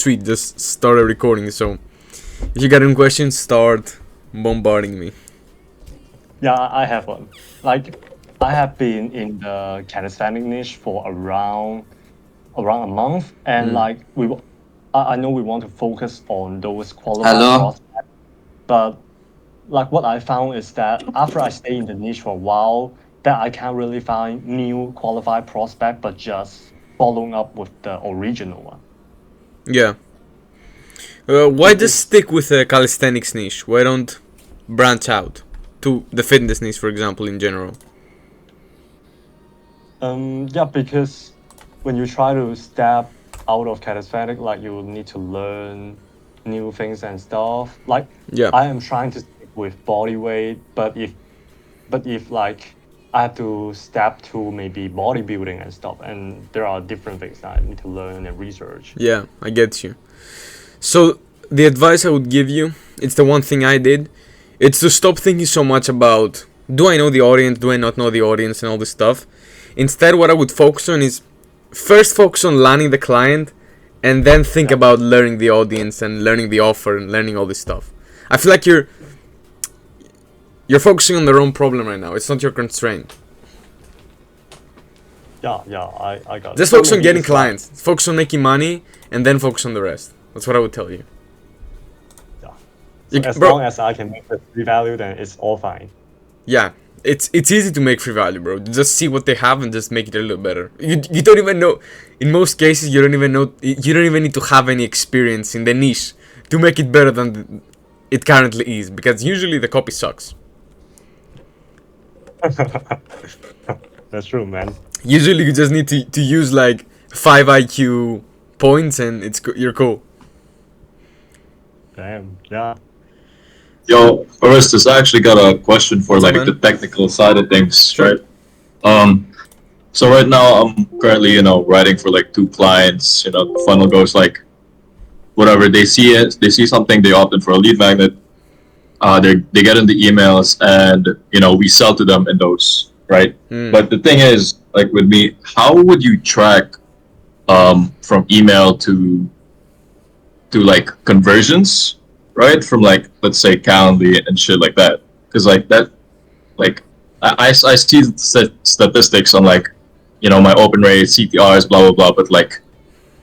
sweet. Just started recording. So if you got any questions, start bombarding me. Yeah, I have one. Like, I have been in the calisthenic niche for around a month, and like I know we want to focus on those qualified Hello. prospects, but like what I found is that after I stay in the niche for a while, that I can't really find new qualified prospect, but just following up with the original one. Yeah. Why just stick with a calisthenics niche? Why don't branch out to the fitness niche, for example, in general? Yeah, because when you try to step out of calisthenic, like you need to learn new things and stuff. Like Yeah. I am trying to stick with body weight, but if like I have to step to maybe bodybuilding and stuff, and there are different things that I need to learn and research. Yeah, I get you. So the advice I would give you, it's the one thing I did, it's to stop thinking so much about, do I know the audience, do I not know the audience, and all this stuff. Instead, what I would focus on is first focus on landing the client, and then think about learning the audience and learning the offer and learning all this stuff. I feel like you're focusing on the wrong problem right now. It's not your constraint. Yeah, I got it. Just So focus on maybe getting it's like- clients. Focus on making money, and then focus on the rest. That's what I would tell you. So as bro, long as I can make the free value, then it's all fine. yeah, it's easy to make free value, bro. Just see what they have and just make it a little better. You don't even know. In most cases, you don't even know. You don't even need to have any experience in the niche to make it better than it currently is, because usually the copy sucks. That's true, man. Usually, you just need to use like 5 IQ points, and you're cool. Damn, yeah. Yo, Orestes, I actually got a question for What's up, like man? the technical side of things, Sure. right? So right now I'm currently, writing for like 2 clients. The funnel goes like whatever they see something, they opt in for a lead magnet. They get in the emails, and we sell to them in those, right? But the thing is, like with me, how would you track from email to like conversions, right? From like, let's say Calendly and shit like that, because like that, like I see statistics on like my open rate, CTRs, blah blah blah, but like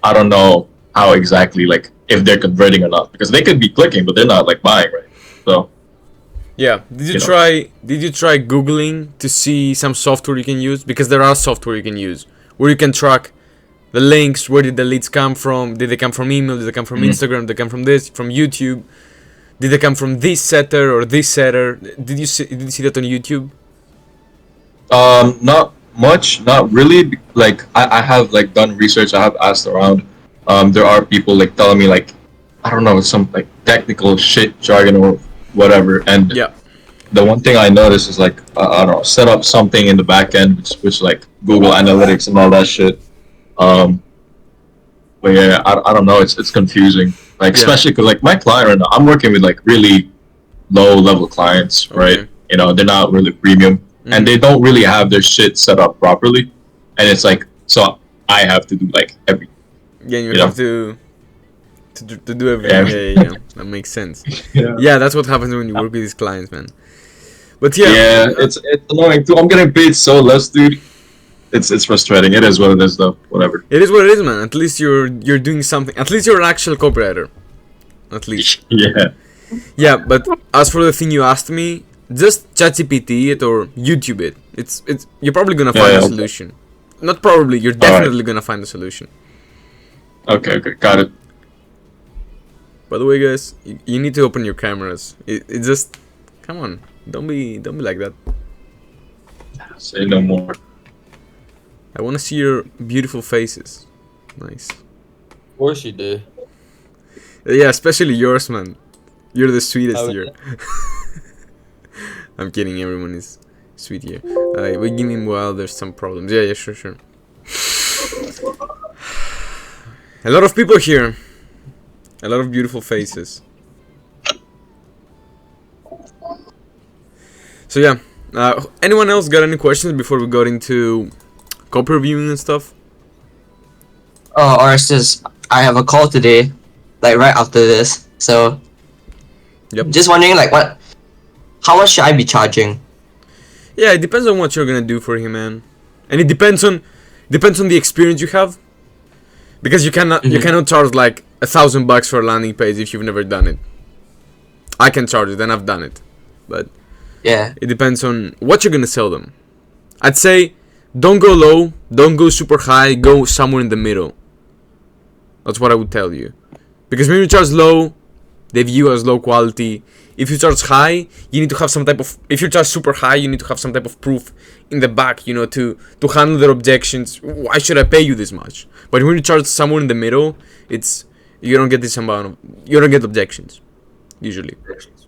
I don't know how exactly, like if they're converting or not, because they could be clicking but they're not like buying, right? So Yeah. Did you try Googling to see some software you can use? Because there are software you can use where you can track the links. Where did the leads come from? Did they come from email? Did they come from Instagram? Did they come from this? From YouTube? Did they come from this setter or this setter? Did you see that on YouTube? Not much, not really. Like I have like done research. I have asked around. There are people like telling me like, I don't know, some like technical shit jargon or whatever. And Yeah. the one thing I noticed is like, I don't know, set up something in the back end, which like Google Analytics and all that shit. But yeah, I don't know. It's confusing. Like especially because like my client right now, I'm working with like really low level clients, right? Okay. They're not really premium, and they don't really have their shit set up properly, and it's like, so I have to do like everything. Yeah, you have to do everything. Yeah. That makes sense. Yeah, that's what happens when you work with these clients, man. But Yeah, it's annoying too. I'm getting paid so less, dude. It's frustrating. It is what it is, though. Whatever. It is what it is, man. At least you're doing something. At least you're an actual copywriter. At least. Yeah. Yeah, but as for the thing you asked me, just ChatGPT it or YouTube it. It's you're probably gonna find a solution. Not probably. You're definitely gonna find a solution. Okay, got it. By the way, guys, you need to open your cameras. It just, come on, don't be like that. Say no more. I want to see your beautiful faces. Nice. Of course you do. Yeah, especially yours, man. You're the sweetest Oh, here. I'm kidding. Everyone is sweet here. We give him while there's some problems. Yeah, sure. A lot of people here. A lot of beautiful faces. So yeah, anyone else got any questions before we got into copy reviewing and stuff? Oh, Orestes, I have a call today like right after this. So Yep. just wondering like how much should I be charging? Yeah, it depends on what you're gonna do for him, man, and it depends on the experience you have, because you cannot charge like $1,000 for a landing page if you've never done it. I can charge it and I've done it, but Yeah. it depends on what you're gonna sell them. I'd say don't go low, don't go super high, go somewhere in the middle. That's what I would tell you, because when you charge low, they view as low quality. If you charge high, you need to have some type of. If you charge super high, you need to have some type of proof in the back, to handle their objections. Why should I pay you this much? But when you charge somewhere in the middle, you don't get you don't get objections, usually.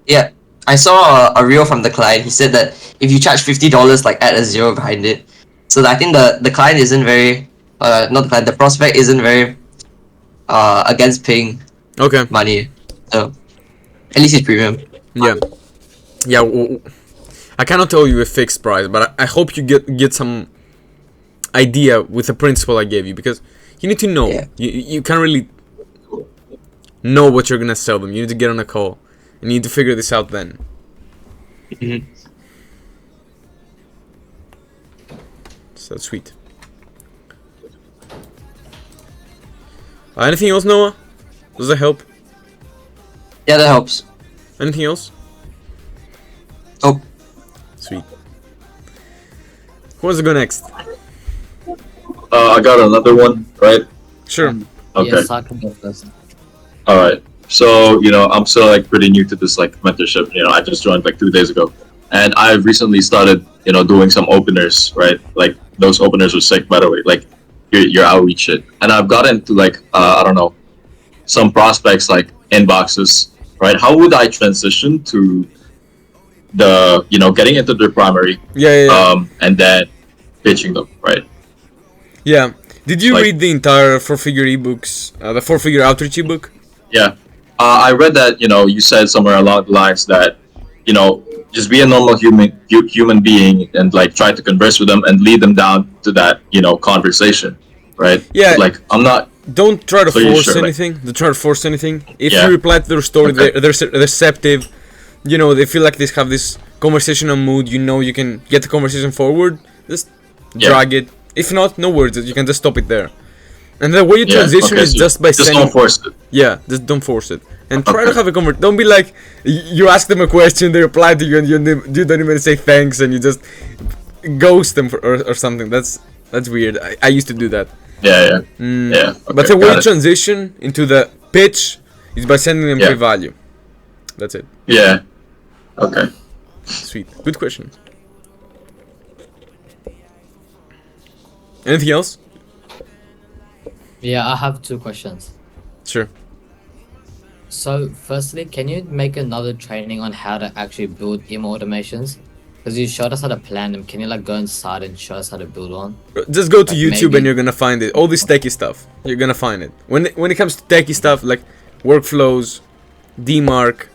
Yeah. I saw a reel from the client. He said that if you charge $50, like add a zero behind it. So I think the client isn't very not the client, the prospect isn't very against paying Okay. money. So at least it's premium. Yeah. I cannot tell you a fixed price, but I hope you get some idea with the principle I gave you, because you need to know. Yeah. You can't really know what you're gonna sell them. You need to get on a call. You need to figure this out then. Mhm. So sweet. Anything else, Noah? Does that help? Yeah, that helps. Anything else? Oh, Sweet. Who wants to go next? I got another one, right? Sure. Okay. Yes, I can go first. All right. So, I'm still like pretty new to this like mentorship. I just joined like 2 days ago, and I've recently started, doing some openers, right? Like those openers are sick, by the way. Like your outreach shit, and I've gotten to like I don't know, some prospects like inboxes, right? How would I transition to the getting into their primary, Yeah. and then pitching them, right? Yeah. Did you Like- read the entire 4-figure ebooks, the 4-figure outreach ebook? Yeah. I read that, you said somewhere along the lines that, just be a normal human being and like try to converse with them and lead them down to that, conversation, right? Yeah. Like I'm not. Don't try to So you force sure, like- anything. Don't try to force anything. If Yeah. you reply to their story, Okay. they're receptive. They feel like they have this conversational mood. You can get the conversation forward. Just drag it. If not, no words. You can just stop it there. And the way you transition is so just by sending. don't force it. Yeah, just don't force it. And try to Okay. have a conversation. Don't be like, you ask them a question, they reply to you, and you don't even say thanks, and you just ghost them or something. That's weird. I used to do that. Yeah. Yeah. Okay, But the way got you it. transition into the pitch is by sending them Yeah. free value. That's it. Yeah. Okay. Sweet. Good question. Anything else? Yeah, I have 2 questions. Sure. So, firstly, can you make another training on how to actually build email automations? Because you showed us how to plan them. Can you like go inside and show us how to build one? Just go to Like YouTube maybe- and you're gonna find it. All this techie stuff, you're gonna find it. When it comes to techie stuff like workflows, DMARC,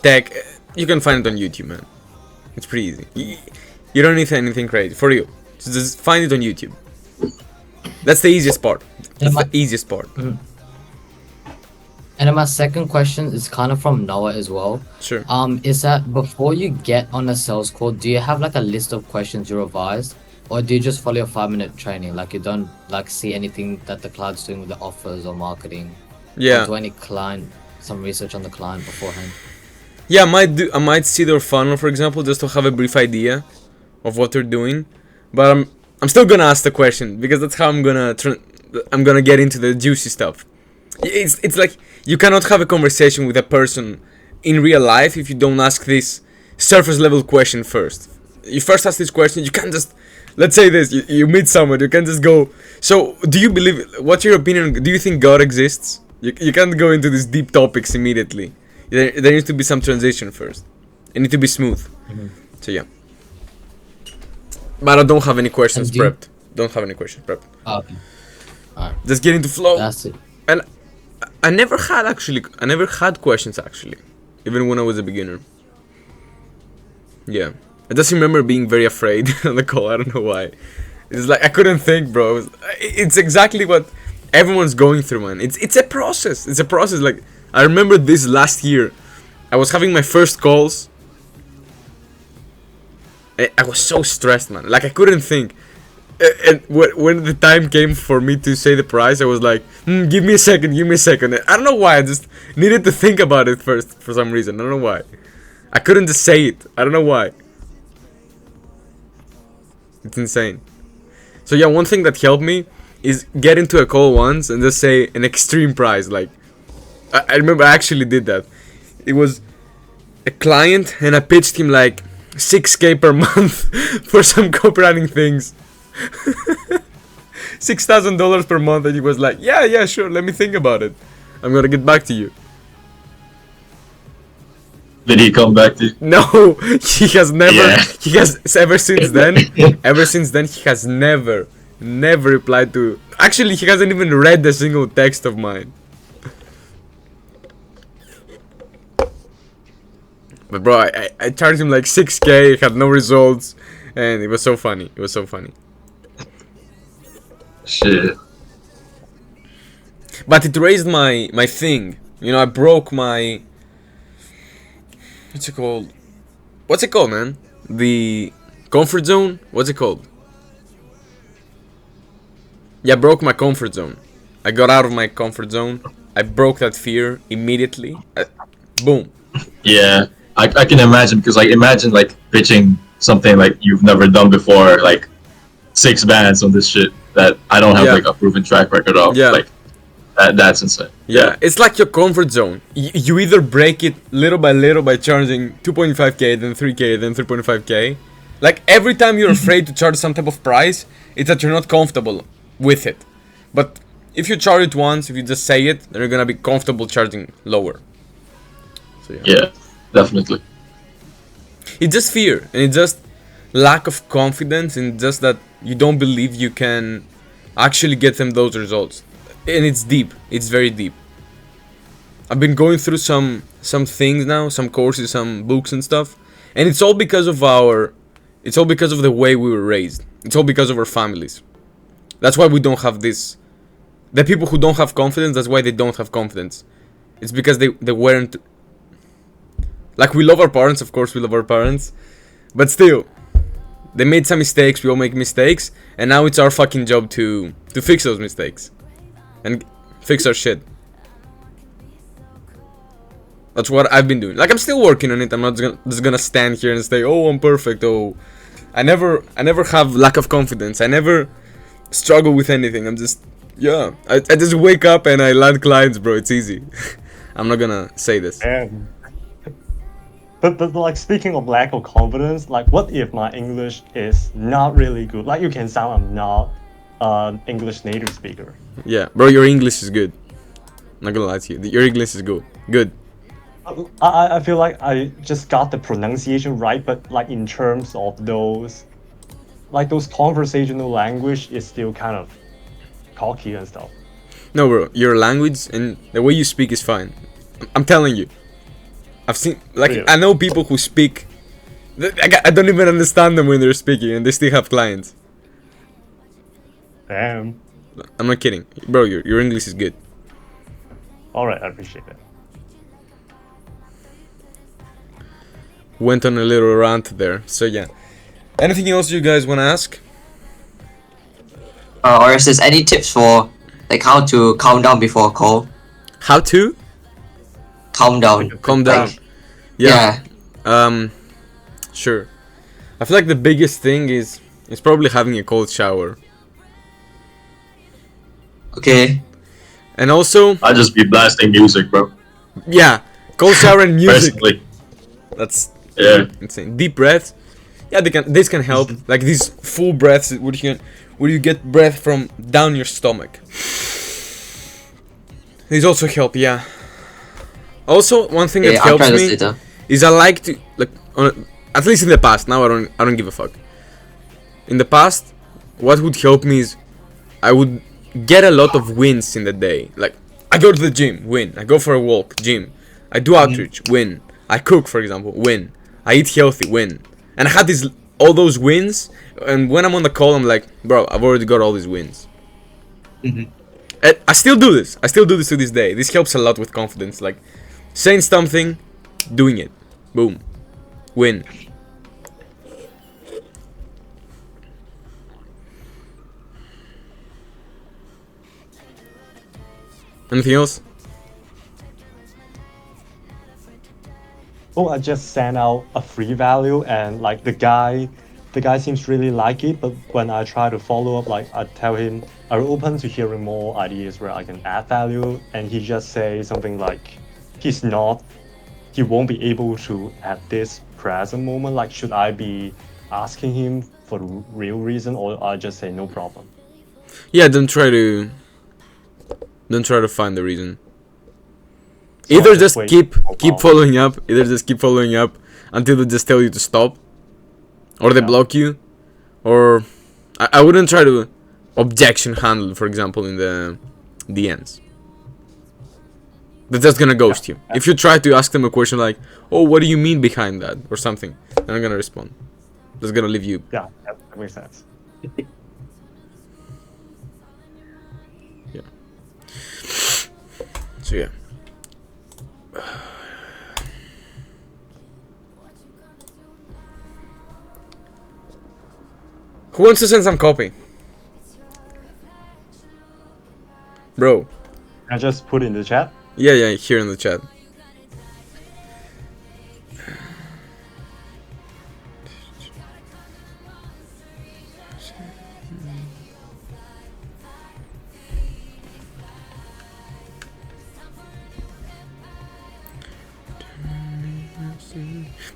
tech, you can find it on YouTube, man. It's pretty easy. You don't need anything crazy for you. Just find it on YouTube. That's the easiest part. That's the easiest part. And then my second question is kind of from Noah as well. Sure. Is that before you get on a sales call, do you have like a list of questions you revise, or do you just follow your 5-minute training? Like you don't like see anything that the client's doing with the offers or marketing? Yeah. Or do any client some research on the client beforehand? Yeah, I might see their funnel, for example, just to have a brief idea of what they're doing. But I'm still gonna ask the question because that's how I'm gonna get into the juicy stuff. It's like you cannot have a conversation with a person in real life if you don't ask this surface level question first. You first ask this question. You can't just, let's say this. You meet someone. You can't just go. So, do you believe? What's your opinion? Do you think God exists? You can't go into these deep topics immediately. There needs to be some transition first. It needs to be smooth. So yeah. But I don't have any questions And do you- prepped. Don't have any questions prepped. Oh, okay. Alright, Just get into flow. that's it. And I never had questions actually, even when I was a beginner. Yeah, I just remember being very afraid on the call. I don't know why. It's like I couldn't think, bro. It's exactly what everyone's going through, man. It's a process. It's a process. Like I remember this last year. I was having my first calls. I was so stressed, man. Like, I couldn't think. And when the time came for me to say the price, I was like, give me a second. I don't know why. I just needed to think about it first for some reason. I don't know why. I couldn't just say it. I don't know why. It's insane. So yeah, one thing that helped me is get into a call once and just say an extreme price. Like, I remember I actually did that. It was a client and I pitched him like 6K per month for some copywriting things. $6,000 per month, and he was like, yeah, sure, let me think about it. I'm gonna get back to you. Did he come back to you? No, he has never. Yeah. He has ever since then. He has never replied to. Actually, he hasn't even read a single text of mine. But bro, I charged him like 6K. Had no results, and it was so funny. Shit. But it raised my thing. You know, I broke my. What's it called, man? The comfort zone? What's it called? Yeah, I broke my comfort zone. I got out of my comfort zone. I broke that fear immediately. Boom. Yeah, I can imagine, because like imagine like pitching something like you've never done before, like 6 bands on this shit that I don't have like a proven track record of. Yeah. Like that's insane. Yeah, it's like your comfort zone. You either break it little by little by charging 2.5K, then 3K, then 3.5K. Like, every time you're afraid to charge some type of price, it's that you're not comfortable with it. But if you charge it once, if you just say it, then you're gonna be comfortable charging lower. So Yeah, definitely. It's just fear, and it's just lack of confidence, and just that you don't believe you can actually get them those results. And it's deep. It's very deep. I've been going through some things now, some courses, some books and stuff, and it's all because of the way we were raised. It's all because of our families. That's why we don't have this. The people who don't have confidence, that's why they don't have confidence. It's because they weren't. Like, we love our parents, of course we love our parents, but still, they made some mistakes. We all make mistakes, and now it's our fucking job to fix those mistakes. And fix our shit. That's what I've been doing. Like, I'm still working on it. I'm not just gonna stand here and say, oh, I'm perfect. Oh, I never have lack of confidence. I never struggle with anything. I'm just, I just wake up and I land clients, bro. It's easy. I'm not gonna say this. And but like, speaking of lack of confidence, like, what if my English is not really good? Like, you can sound I'm not an English native speaker. Yeah, bro, your English is good. Not gonna lie to you. Your English is good. Good. I feel like I just got the pronunciation right, but like, in terms of those conversational language is still kind of cocky and stuff. No, bro, your language and the way you speak is fine. I'm telling you. I've seen, like, Really? I know people who speak. I don't even understand them when they're speaking, and they still have clients. Damn. I'm not kidding, bro. Your English is good. All right, I appreciate it. Went on a little rant there. So yeah. Anything else you guys wanna ask? Or is there any tips for like how to calm down before a call? How to Calm down. calm down? Like, Yeah. yeah. Sure. I feel like the biggest thing is probably having a cold shower, Okay. and also I'd just be blasting music, bro. yeah, cold shower and music. Personally. That's Yeah. insane. Deep breaths. Yeah, this can help. Like these full breaths where you get breath from down your stomach. These also help, yeah. Also, one thing that Yeah, I'll try helps this me later. is I like to, like, at least in the past. Now I don't give a fuck. In the past, what would help me is I would get a lot of wins in the day. Like, I go to the gym, win. I go for a walk, gym. I do outreach, win. I cook, for example, win. I eat healthy, win. And I had all those wins, and when I'm on the call, I'm like, bro, I've already got all these wins. I still do this. I still do this to this day. This helps a lot with confidence. Like, saying something, doing it. Boom. Win. Anything else? Oh, I just sent out a free value, and like the guy seems really like it. But when I try to follow up, like I tell him I'm open to hearing more ideas where I can add value, and he just say something like he won't be able to at this present moment. Like, should I be asking him for the real reason, or I just say no problem? Yeah, don't try to find the reason. So Either I just wait keep for a while. following up. Either just keep following up until they just tell you to stop, or they Yeah. block you, or I wouldn't try to objection handle, for example, in the DMs. They're just gonna ghost you. If you try to ask them a question like, "Oh, what do you mean behind that?" or something, they're not gonna respond. Just gonna leave you. Yeah, that makes sense. So yeah. Who wants to send some copy? Bro. I just put in the chat. Yeah, here in the chat.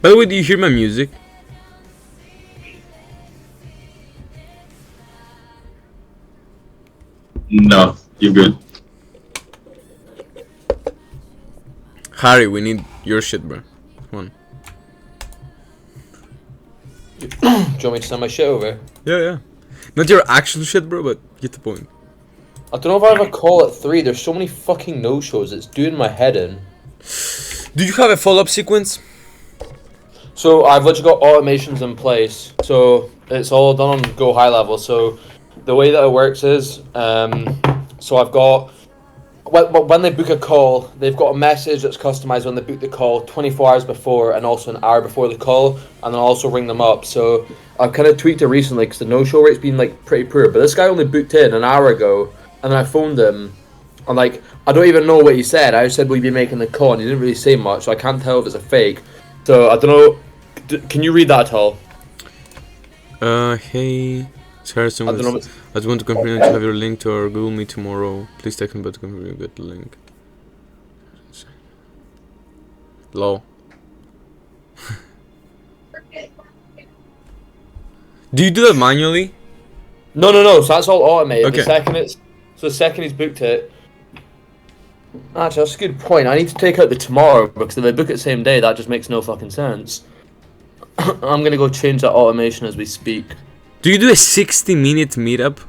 By the way, do you hear my music? No, you're good. Harry, we need your shit, bro. Come on. Do you want me to send my shit over? Yeah. Not your actual shit, bro, but get the point. I don't know if I have a call at 3. There's so many fucking no-shows. It's doing my head in. Do you have a follow-up sequence? So I've literally got automations in place. So it's all done on Go High level. So the way that it works is, so I've got, when they book a call, they've got a message that's customized when they book the call 24 hours before and also an hour before the call, and then also ring them up. So I've kind of tweaked it recently because the no-show rate's been like pretty poor. But this guy only booked in an hour ago, and then I phoned him. And like, I don't even know what he said. I just said, will you be making the call? And he didn't really say much, so I can't tell if it's a fake. So I don't know. Can you read that at all? Hey, it's Harrison. I don't know. I just want to confirm to have your link to our Google Meet tomorrow. Please text me but to confirm you get the link. Low. Do you do that manually? No. So that's all automated. Okay. The second he's booked it. Actually, that's a good point. I need to take out the tomorrow because if they book it the same day, that just makes no fucking sense. I'm gonna go change that automation as we speak. Do you do a 60-minute meetup?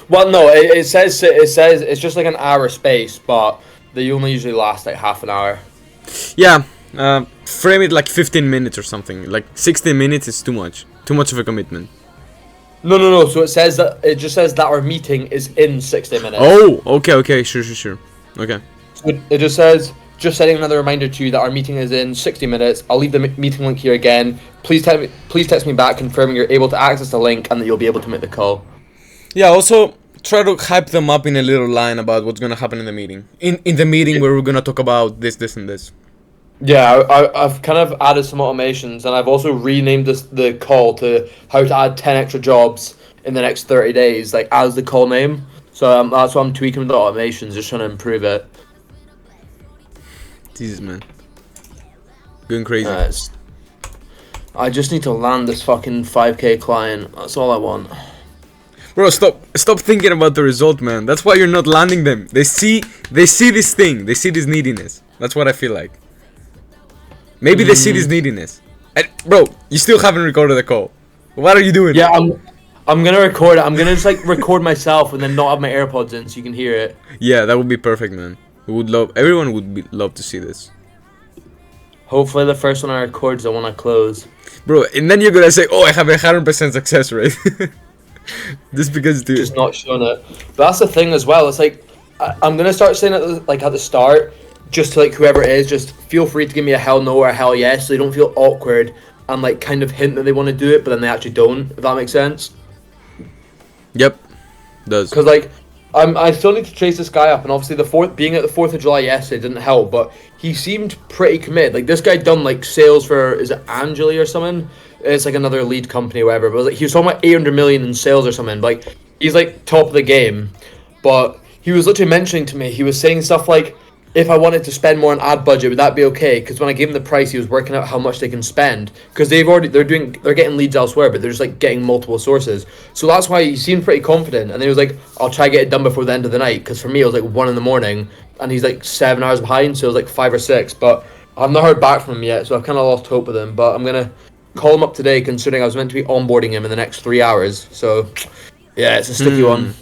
Well, no, it says it's just like an hour space, but they only usually last like half an hour. Yeah. Frame it like 15 minutes or something. Like 60 minutes is too much. Too much of a commitment. No. So it just says that our meeting is in 60 minutes. Oh, okay. Sure. Okay. So it just says, just setting another reminder to you that our meeting is in 60 minutes. I'll leave the meeting link here again. Please text me back confirming you're able to access the link and that you'll be able to make the call. Yeah, also try to hype them up in a little line about what's gonna happen in the meeting. In the meeting where we're gonna talk about this, and this. Yeah, I've kind of added some automations, and I've also renamed the call to how to add 10 extra jobs in the next 30 days, like as the call name. So that's what I'm tweaking with the automations, just trying to improve it. Jesus, man. Going crazy. I just need to land this fucking 5k client. That's all I want. Bro, stop thinking about the result, man. That's why you're not landing them. They see this thing. They see this neediness. That's what I feel like. Maybe they see this neediness. And, bro, you still haven't recorded the call. What are you doing? Yeah, I'm gonna record it. I'm gonna just like record myself and then not have my AirPods in so you can hear it. Yeah, that would be perfect, man. Everyone would love to see this. Hopefully the first one I record is the one I close. Bro, and then you're gonna say, oh, I have 100% success rate. Just because, dude. just not showing it. But that's the thing as well. It's like I'm gonna start saying it like at the start, just to like whoever it is, just feel free to give me a hell no or a hell yes, so they don't feel awkward and like kind of hint that they want to do it, but then they actually don't. If that makes sense. Yep, does. Because like I still need to chase this guy up, and obviously being at the 4th of July yesterday didn't help, but he seemed pretty committed. Like this guy done like sales for, is it Angeli or something? It's like another lead company or whatever. But like, he was talking about 800 million in sales or something. Like he's like top of the game, but he was literally mentioning to me. He was saying stuff like, if I wanted to spend more on ad budget, would that be okay? Because when I gave him the price, he was working out how much they can spend. Because they're getting leads elsewhere, but they're just like getting multiple sources. So that's why he seemed pretty confident. And then he was like, I'll try to get it done before the end of the night. Because for me, it was like 1 a.m, and he's like 7 hours behind, so it was like 5 or 6. But I've not heard back from him yet, so I've kind of lost hope with him. But I'm gonna call him up today, considering I was meant to be onboarding him in the next 3 hours. So yeah, it's a sticky one.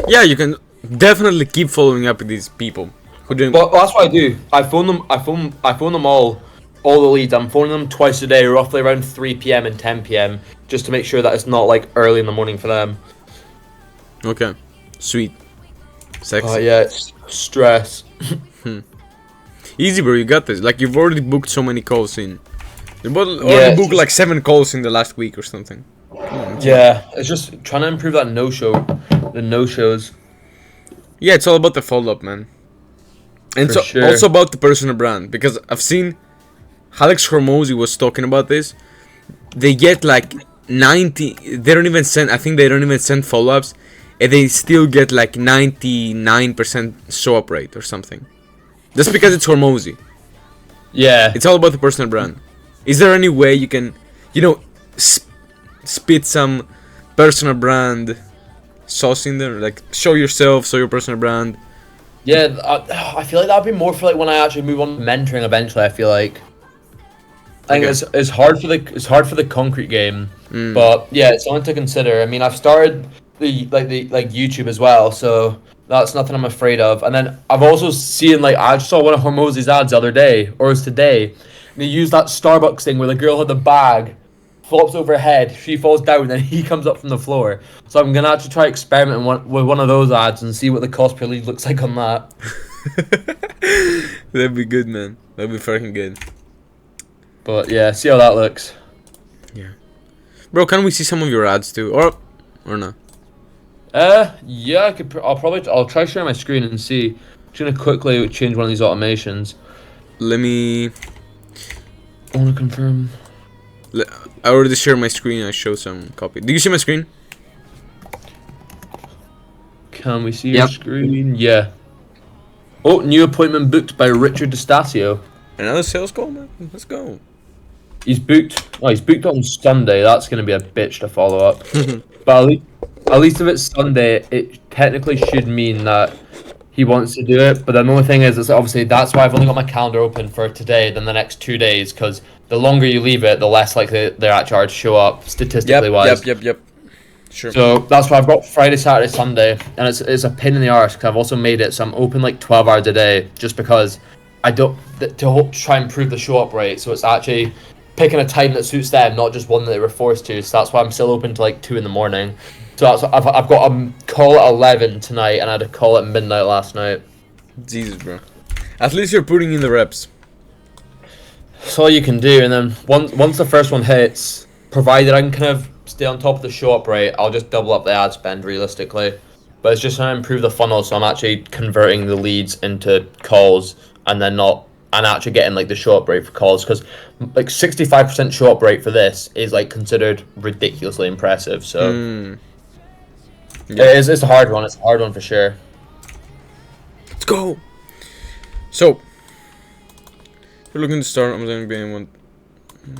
Yeah, you can definitely keep following up with these people. But that's what I do. I phone them. I phone them all the leads. I'm phoning them twice a day, roughly around 3 p.m. and 10 p.m. just to make sure that it's not like early in the morning for them. Okay, sweet, sexy. Oh yeah, it's stress. Easy, bro. You got this. Like you've already booked so many calls in. You already booked like 7 calls in the last week or something. Yeah, it's just trying to improve that the no-shows. Yeah, it's all about the follow-up, man. And For so sure. also about the personal brand, because I've seen Alex Hormozy was talking about this. They get like 90. They don't even send. I think they don't even send follow-ups, and they still get like 99% show-up rate or something. Just because it's Hormozy. Yeah. It's all about the personal brand. Is there any way you can, spit some personal brand sauce in there? Like show yourself, show your personal brand. Yeah, I feel like that'd be more for like when I actually move on to mentoring eventually. I feel like. I think it's hard for the concrete game, but yeah, it's something to consider. I mean, I've started the YouTube as well, so that's nothing I'm afraid of. And then I've also seen I just saw one of Hormozy's ads the other day, or it was today. And they used that Starbucks thing where the girl had the bag, flops over her head, she falls down, and then he comes up from the floor. So I'm gonna actually try experimenting with one of those ads and see what the cost per lead looks like on that. That'd be good, man. That'd be fucking good. But yeah, see how that looks. Yeah, bro. Can we see some of your ads too, or not? Yeah, I'll try sharing my screen and see. I'm just gonna quickly change one of these automations. Let me. I want to confirm. I already shared my screen. I show some copy. Do you see my screen? Can we see your screen? Yeah. Oh, new appointment booked by Richard DeStasio. Another sales call, man. Let's go. He's booked. Oh, he's booked on Sunday. That's gonna be a bitch to follow up. But at least if it's Sunday, it technically should mean that he wants to do it. But then the only thing is obviously that's why I've only got my calendar open for today than the next 2 days, because the longer you leave it, the less likely they're actually to show up statistically wise. Yep. Sure. So that's why I've got Friday, Saturday, Sunday, and it's a pain in the arse because I've also made it so I'm open 12 hours a day just because I don't to try and improve the show up rate. So it's actually picking a time that suits them, not just one that they were forced to. So that's why I'm still open to 2 in the morning. So that's I've got a call at 11 tonight, and I had a call at midnight last night. Jesus, bro. At least you're putting in the reps. That's all you can do, and then once the first one hits, provided I can kind of stay on top of the show up rate, I'll just double up the ad spend realistically. But it's just trying to improve the funnel, so I'm actually converting the leads into calls, and then actually getting the show up rate for calls, because 65% show up rate for this is considered ridiculously impressive. So it's a hard one. It's a hard one for sure. Let's go. So, if you're looking to start Amazon being one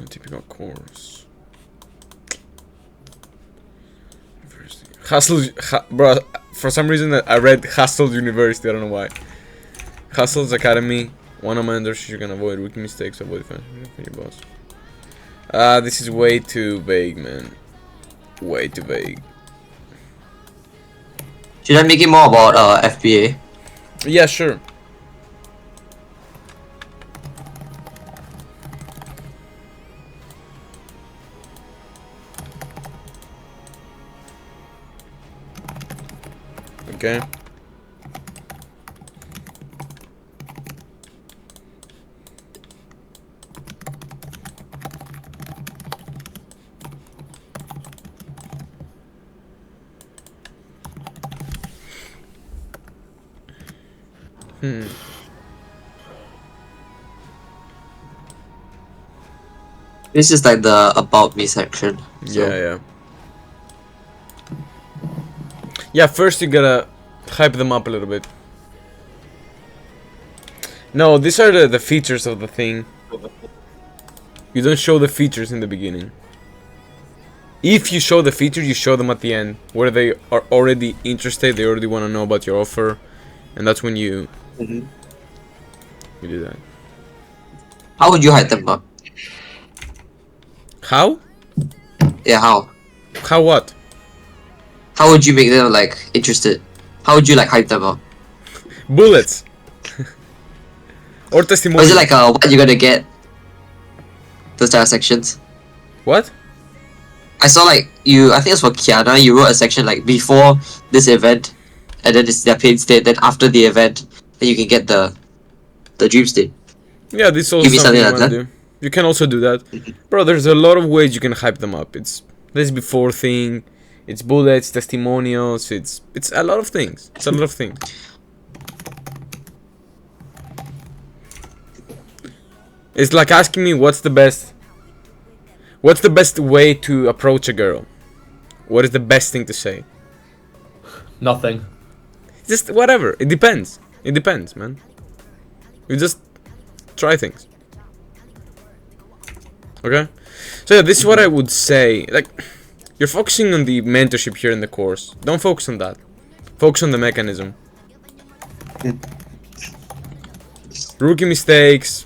typical course. Bro, for some reason I read Hustle University, I don't know why. Hustle's Academy, one of my unders you can avoid rookie mistakes, avoid for your boss. This is way too vague, man. Way too vague. Should I make it more about FBA? Yeah, sure. Okay. This is like the about me section. So. Yeah. Yeah, first you gotta hype them up a little bit. No, these are the features of the thing. You don't show the features in the beginning. If you show the features, you show them at the end, where they are already interested, they already want to know about your offer, and that's when you Mhm. you do that. How would you hype them up? How? Yeah, how? How what? How would you make them like interested? How would you like hype them up? Bullets. Or Or testimonials. is it like what you're gonna get? Those type of sections. What? I saw like you. I think it's for Kiana. You wrote a section like before this event, and then it's their paid state. Then after the event, then you can get the dream state. Yeah, this is also Give me something something you like want to do. You can also do that. Bro, there's a lot of ways you can hype them up. It's this before thing, it's bullets, testimonials, it's a lot of things. It's a lot of things. It's like asking me what's the best way to approach a girl? What is the best thing to say? Nothing. Just whatever. It depends. It depends, man. You just try things. Okay? So yeah, this is what I would say. Like, you're focusing on the mentorship here in the course. Don't focus on that. Focus on the mechanism. Rookie mistakes.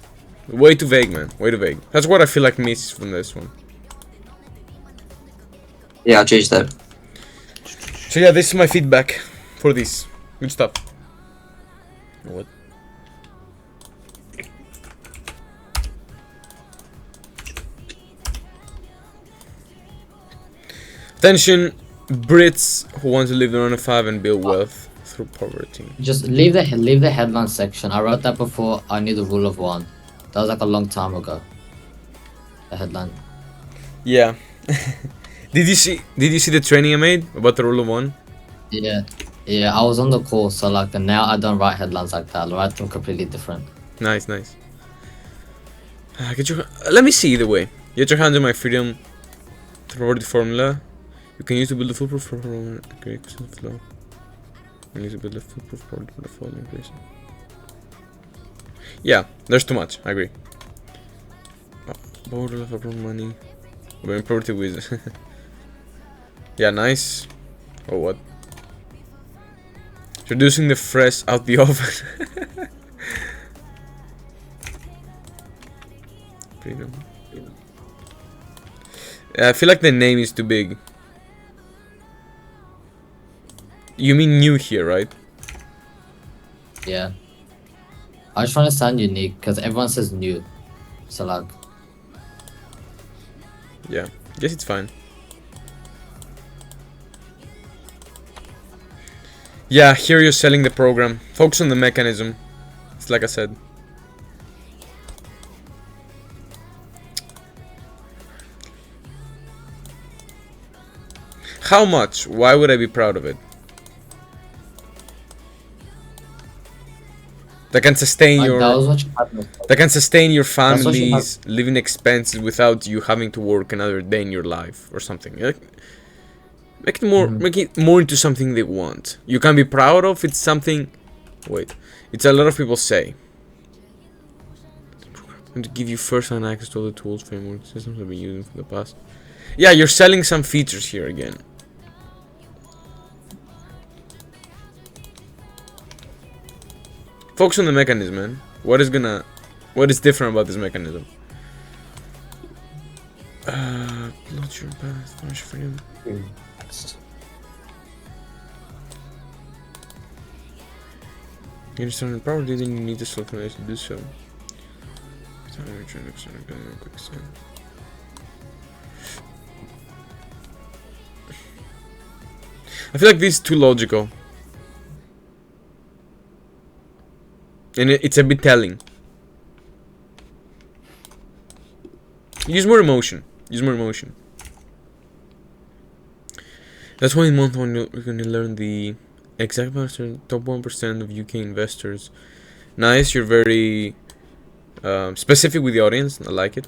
Way too vague, man. Way too vague. That's what I feel like misses from this one. Yeah, I'll change that. So yeah, this is my feedback for this. Good stuff. What? Attention, Brits who want to live the 9 to 5 and build wealth through poverty. Just leave the headline section. I wrote that before I knew the rule of one. That was like a long time ago. The headline. Yeah. Did you see the training I made about the rule of one? Yeah, I was on the call, so like now I don't write headlines like that. I write them completely different. Nice. Let me see either way. Get your hands on my freedom to reward the formula. You can use to build a foolproof flow. You need to build a foolproof product for the following place. Yeah, there's too much. I agree. Border of money. We're property with. Yeah, nice. Oh, what? Introducing the fresh out the oven. Freedom. I feel like the name is too big. You mean new here, right? Yeah. I just want to sound unique because everyone says new. So like. Yeah, guess it's fine. Yeah, here you're selling the program. Focus on the mechanism. It's like I said. How much? Why would I be proud of it? That can sustain your that can sustain your family's living expenses without you having to work another day in your life or something. Make it more into something they want. You can be proud of. It's something. Wait, it's a lot of people say. And to give you first-hand access to all the tools, frameworks, systems I've been using for the past. Yeah, you're selling some features here again. Focus on the mechanism, man. What is different about this mechanism? Plot your path, finish freedom. You understand the property, then you need to select ways to do so. I feel like this is too logical. and it's a bit telling. Use more emotion. Use more emotion. That's why in month one you're gonna learn the exact top 1% of UK investors. Nice, you're very specific with the audience. I like it.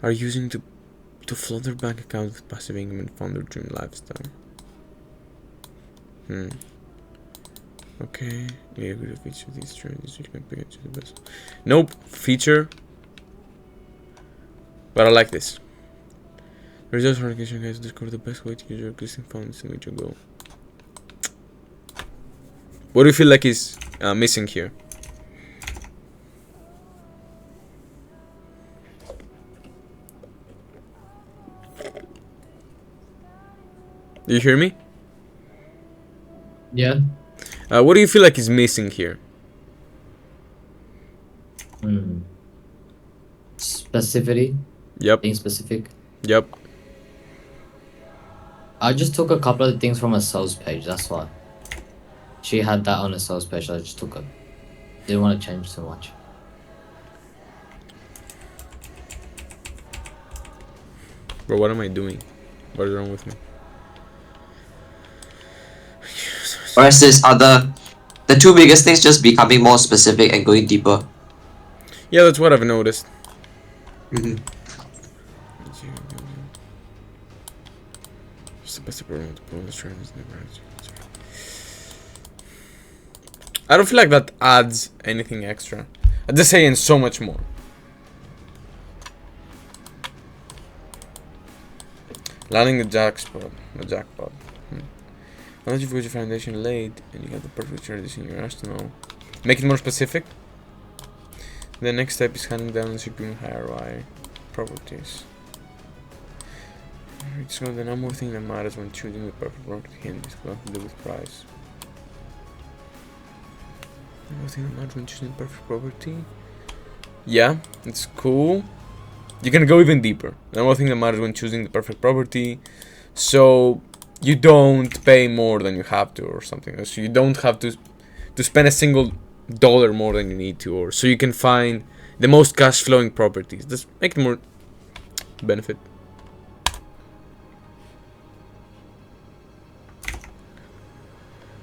Are using to flood their bank account with passive income and fund their dream lifestyle. Okay. Yeah, good to feature these trends. You can pick it to the best. Nope. Feature. But I like this. Results for education guys discover the best way to use your existing funds to meet your goal. What do you feel like is missing here? Do you hear me? Yeah. What do you feel like is missing here? Specificity. Yep. Being specific. Yep. I just took a couple of things from a sales page. That's why. She had that on a sales page. So I just took it. Didn't want to change too much. Bro, what am I doing? What is wrong with me? Versus the two biggest things just becoming more specific and going deeper. Yeah, that's what I've noticed. Mm-hmm. I don't feel like that adds anything extra. I'm just saying so much more. Landing the jackpot. Now that you've got your foundation laid and you got the perfect strategy in your arsenal, make it more specific. The next step is handing down the supreme higher ROI properties. So the number one thing that matters when choosing the perfect property hint is what to do with price. The number one thing that matters when choosing the perfect property. Yeah, it's cool. You can go even deeper. The number one thing that matters when choosing the perfect property, so you don't pay more than you have to, or something. So you don't have to spend a single dollar more than you need to, or so you can find the most cash flowing properties. Just make it more benefit.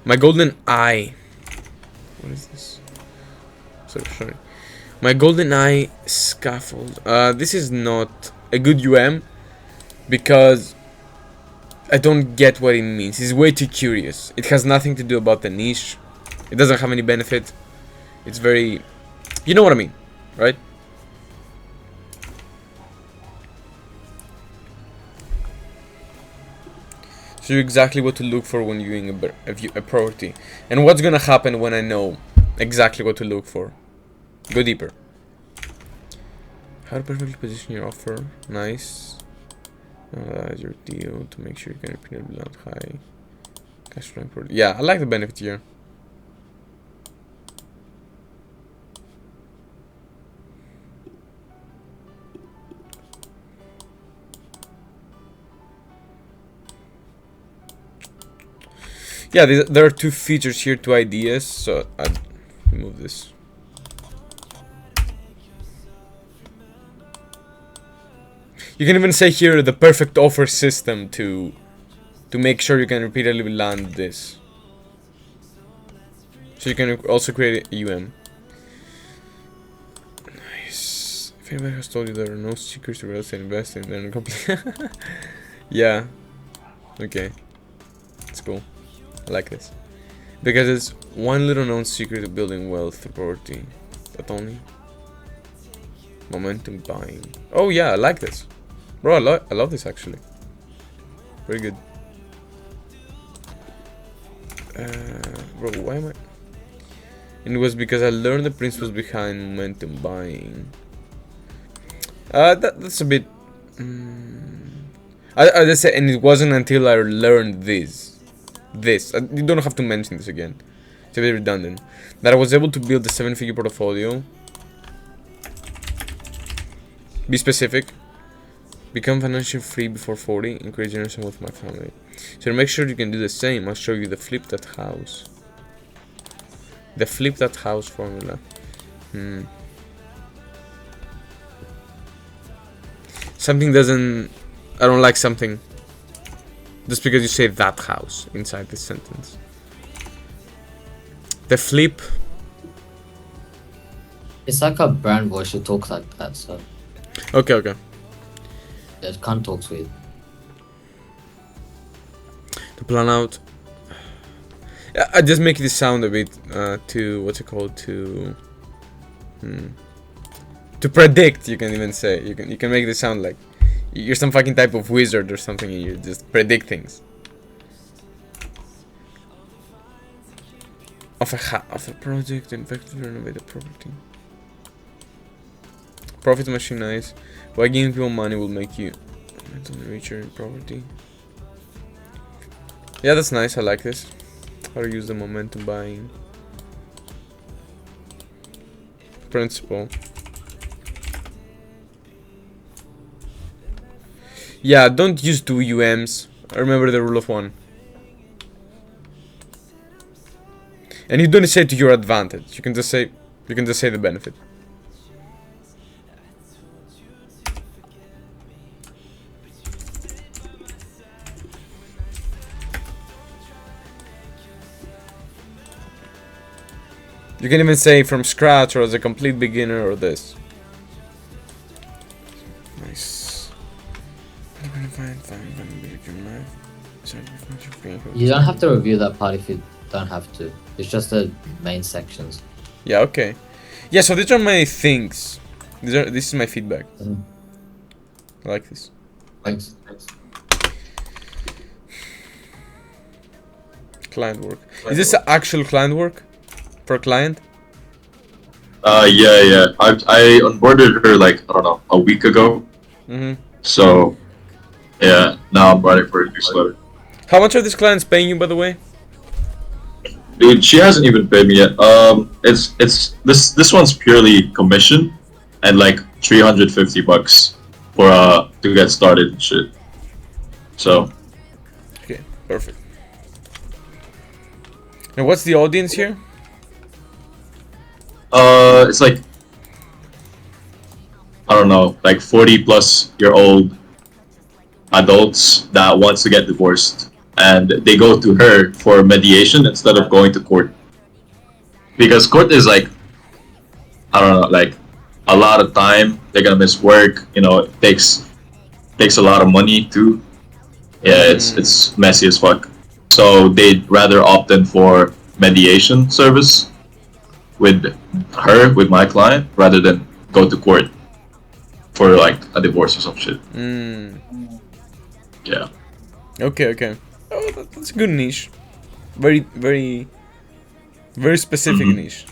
My golden eye. What is this? Sorry. My golden eye scaffold. This is not a good UM because I don't get what it means. It's way too curious. It has nothing to do about the niche. It doesn't have any benefit. It's very... You know what I mean, right? Show you exactly what to look for when viewing a property. And what's gonna happen when I know exactly what to look for. Go deeper. How to perfectly position your offer. Nice. Analyze your deal to make sure you can repeatedly land high cash flow. Yeah, I like the benefit here. Yeah, there are two features here, two ideas, so I'd remove this. You can even say here the perfect offer system to make sure you can repeatedly land this. So you can also create a UM. Nice. If anybody has told you there are no secrets to real estate investing, then yeah. Okay. It's cool. I like this. Because it's one little known secret of building wealth through property. That only. Momentum buying. Oh yeah, I like this. Bro, I love this actually. Very good. Bro, why am I... And it was because I learned the principles behind momentum buying. That's a bit... I just said, and it wasn't until I learned this. You don't have to mention this again. It's a bit redundant. That I was able to build a 7-figure portfolio. Be specific. Become financially free before 40 and create generation with my family. So to make sure you can do the same, I'll show you the flip that house. The flip that house formula. Something doesn't... I don't like something just because you say that house inside this sentence. The flip... It's like a brand voice who talks like that, so Okay, okay. it can't talk sweet. To plan out... I just make this sound a bit to... What's it called? To predict, you can even say. You can make this sound like you're some fucking type of wizard or something and you just predict things. Of a project, effectively renovate the property. Profit machine, nice. Why giving people money will make you richer in property. Yeah, that's nice, I like this. How to use the momentum buying. Principle. Yeah, don't use two UMs. Remember the rule of one. And you don't say it to your advantage. You can just say the benefit. You can even say from scratch or as a complete beginner or this. Nice. You don't have to review that part if you don't have to. It's just the main sections. Yeah, okay. Yeah, so these are my things. This is my feedback. I like this. Thanks. Client work. Is this actual client work? For a client? Yeah. I onboarded her like, I don't know, a week ago. So, yeah, now I'm writing for a newsletter. How much are these clients paying you, by the way? Dude, she hasn't even paid me yet. It's this one's purely commission and like $350 for to get started and shit. So. Okay, perfect. And what's the audience here? It's like, I don't know, like 40-plus-year-old adults that wants to get divorced, and they go to her for mediation instead of going to court. Because court is like, I don't know, like a lot of time. They're gonna miss work. You know, it takes a lot of money too. Yeah, it's messy as fuck. So they'd rather opt in for mediation service with my client, rather than go to court for like a divorce or some shit. Yeah. Okay. Oh, that's a good niche. Very specific niche.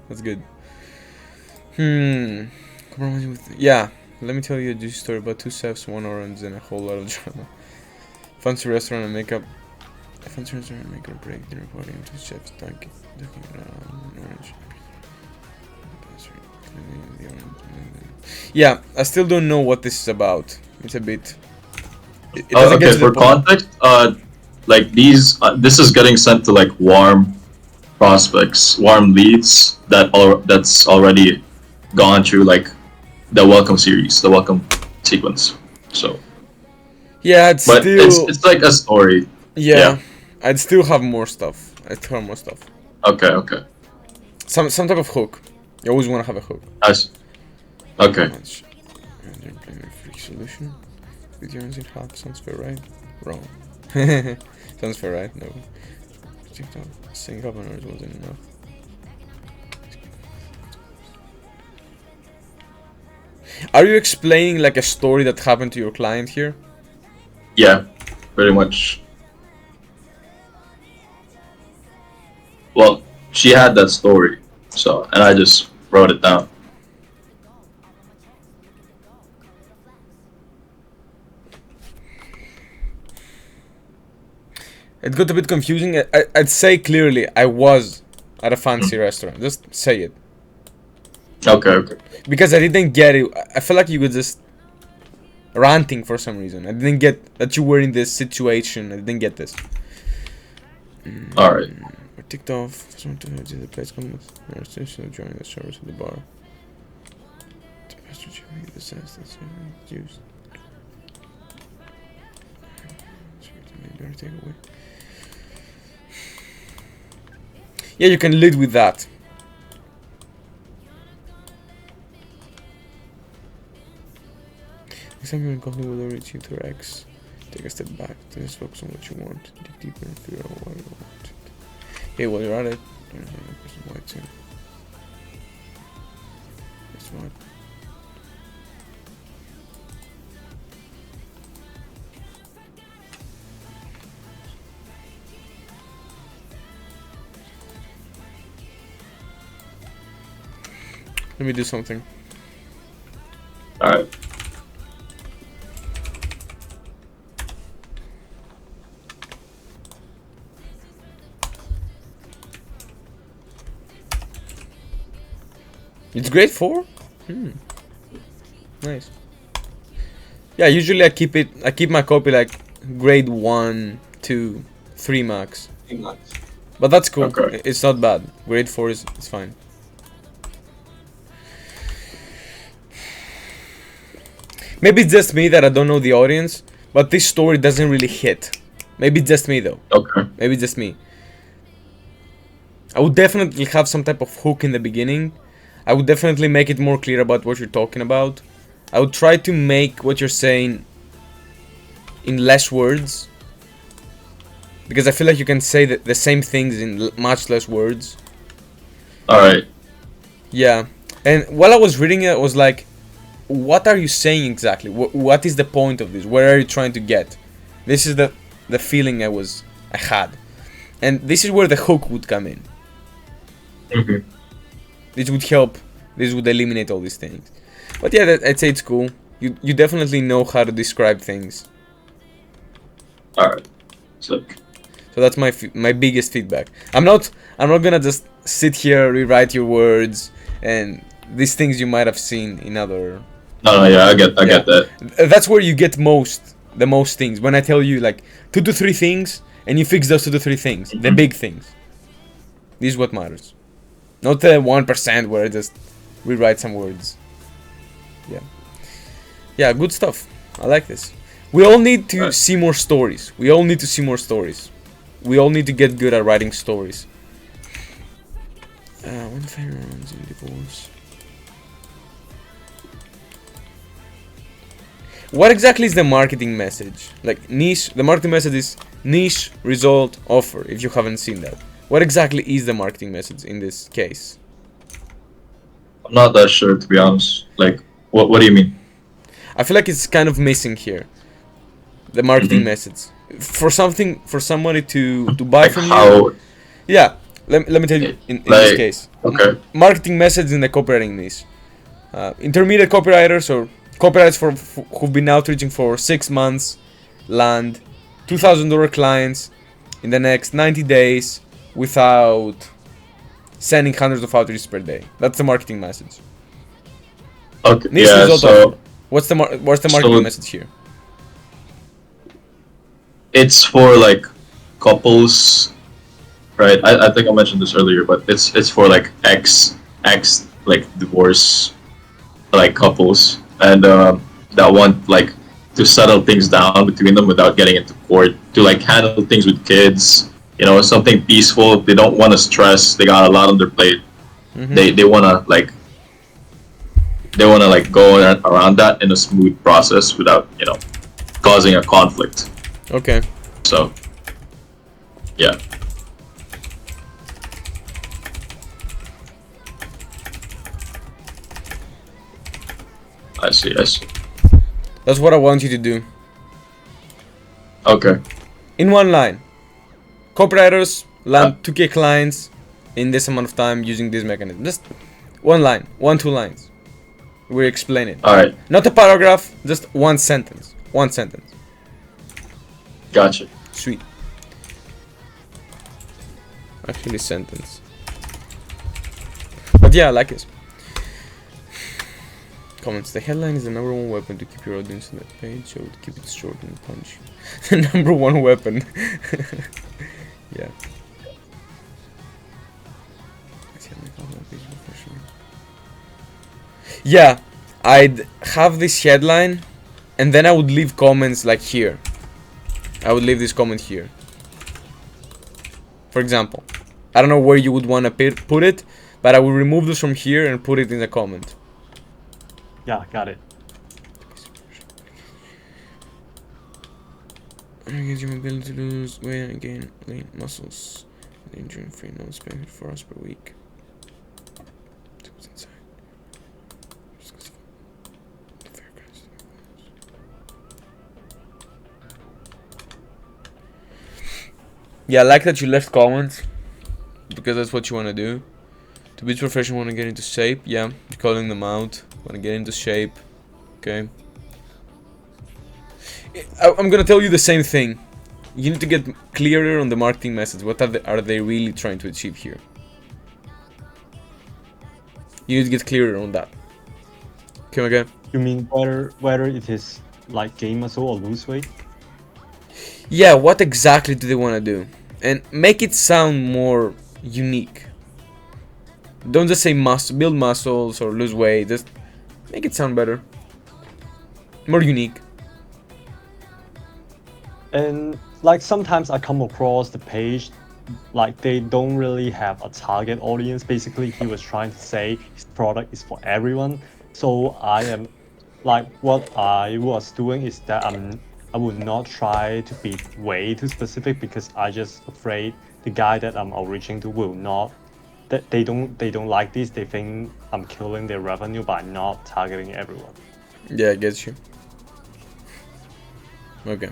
That's good. Yeah. Let me tell you a juicy story about two chefs, one orange, and a whole lot of drama. Fancy restaurant and makeup. A fancy restaurant and makeup break the reporting to chefs dunking orange. Yeah, I still don't know what this is about. It's a bit. It doesn't get Okay, to for the point. context, like this is getting sent to like warm prospects, warm leads that's already gone through like the welcome series, the welcome sequence. So. Yeah, But still. it's like a story. Yeah, I'd still have more stuff. Okay. Some type of hook. You always want to have a hook. Nice. Okay. Free solution. With your engine half sounds fair, right? Wrong. Sounds fair, right? No. Sync up on ours wasn't enough. Are you explaining like a story that happened to your client here? Yeah, pretty much. Well, she had that story, so, and I just wrote it down. It got a bit confusing. I'd say clearly I was at a fancy restaurant. Just say it. Okay. Because I didn't get it. I felt like you were just ranting for some reason. I didn't get that you were in this situation. I didn't get this. Alright. We're ticked off. Just want to know the place comments. We're still joining the service at the bar. The pastor Jimmy, the sense that's used. Yeah, you can lead with that. Next time you're in conflict with a rich X, take a step back, just focus on what you want, dig deeper and figure out why you want it. Hey, while you're at it, white too. That's what. Let me do something. Alright. It's grade 4? Nice. Yeah, usually I keep my copy like grade 1, 2, 3 max. But that's cool. Okay. It's not bad. Grade 4 is fine. Maybe it's just me that I don't know the audience, but this story doesn't really hit. Maybe it's just me though. Okay. Maybe it's just me. I would definitely have some type of hook in the beginning. I would definitely make it more clear about what you're talking about. I would try to make what you're saying in less words, because I feel like you can say the same things in much less words. Alright. Yeah. And while I was reading it, I was like, what are you saying exactly? What is the point of this? Where are you trying to get? This is the feeling I had. And this is where the hook would come in. Mm-hmm. This would help. This would eliminate all these things. But yeah, I'd say it's cool. You definitely know how to describe things. Alright. Sick. So that's my biggest feedback. I'm not gonna just sit here, rewrite your words and these things you might have seen in other. No, yeah, I get that. That's where you get the most things. When I tell you like 2 to 3 things and you fix those 2 to 3 things, the big things. This is what matters. Not the 1% where I just rewrite some words. Yeah. Yeah, good stuff. I like this. We all need to see more stories. We all need to see more stories. We all need to get good at writing stories. One favorite rounds in divorce. What exactly is the marketing message? Like niche, the marketing message is niche, result, offer, if you haven't seen that. What exactly is the marketing message in this case? I'm not that sure, to be honest. Like, what do you mean? I feel like it's kind of missing here. The marketing message. For somebody to buy Like from how, you. Yeah, let me tell you in like, this case. okay. Marketing message in the copywriting niche. Intermediate copywriters or copywriters who've been outreaching for 6 months land $2,000 clients in the next 90 days without sending hundreds of outreaches per day. That's the marketing message. Okay. Niche Yeah. result So offer. What's the marketing message here? it's for like couples, right? I think I mentioned this earlier, but it's for like ex like divorce like couples and that want like to settle things down between them without getting into court, to like handle things with kids, you know, something peaceful. They don't want to stress. They got a lot on their plate. They want to like go around that in a smooth process without, you know, causing a conflict. Okay. So yeah. I see. That's what I want you to do. Okay. In one line. Copywriters land 2K clients in this amount of time using this mechanism. Just one line. 2 lines. We explain it. Alright. Not a paragraph, just one sentence. One sentence. Gotcha. Sweet. Actually, sentence. But yeah, I like it. Comments. The headline is the #1 weapon to keep your audience on that page, so to keep it short and punchy. The #1 weapon. Yeah. Yeah, I'd have this headline, and then I would leave comments like here. I would leave this comment here. For example, I don't know where you would want to put it, but I will remove this from here and put it in the comment. Yeah, got it. Engage your ability to lose weight and gain lean muscles. Injury free, no spend 4 hours per week. Yeah, I like that you left comments, because that's what you want to do. To be professional, want to get into shape. Yeah, you're calling them out. Want to get into shape. Okay. I'm gonna tell you the same thing. You need to get clearer on the marketing message. What are they really trying to achieve here? You need to get clearer on that. Okay. You mean whether it is like gain muscle or lose weight? Yeah, what exactly do they want to do? And make it sound more unique. Don't just say build muscles or lose weight. Just make it sound better. More unique. And like sometimes I come across the page, like they don't really have a target audience. Basically, he was trying to say his product is for everyone. So I am, like, what I was doing is that I would not try to be way too specific, because I just afraid the guy that I'm outreaching to will not, that they don't like this. They think I'm killing their revenue by not targeting everyone. Yeah, I get you. Okay.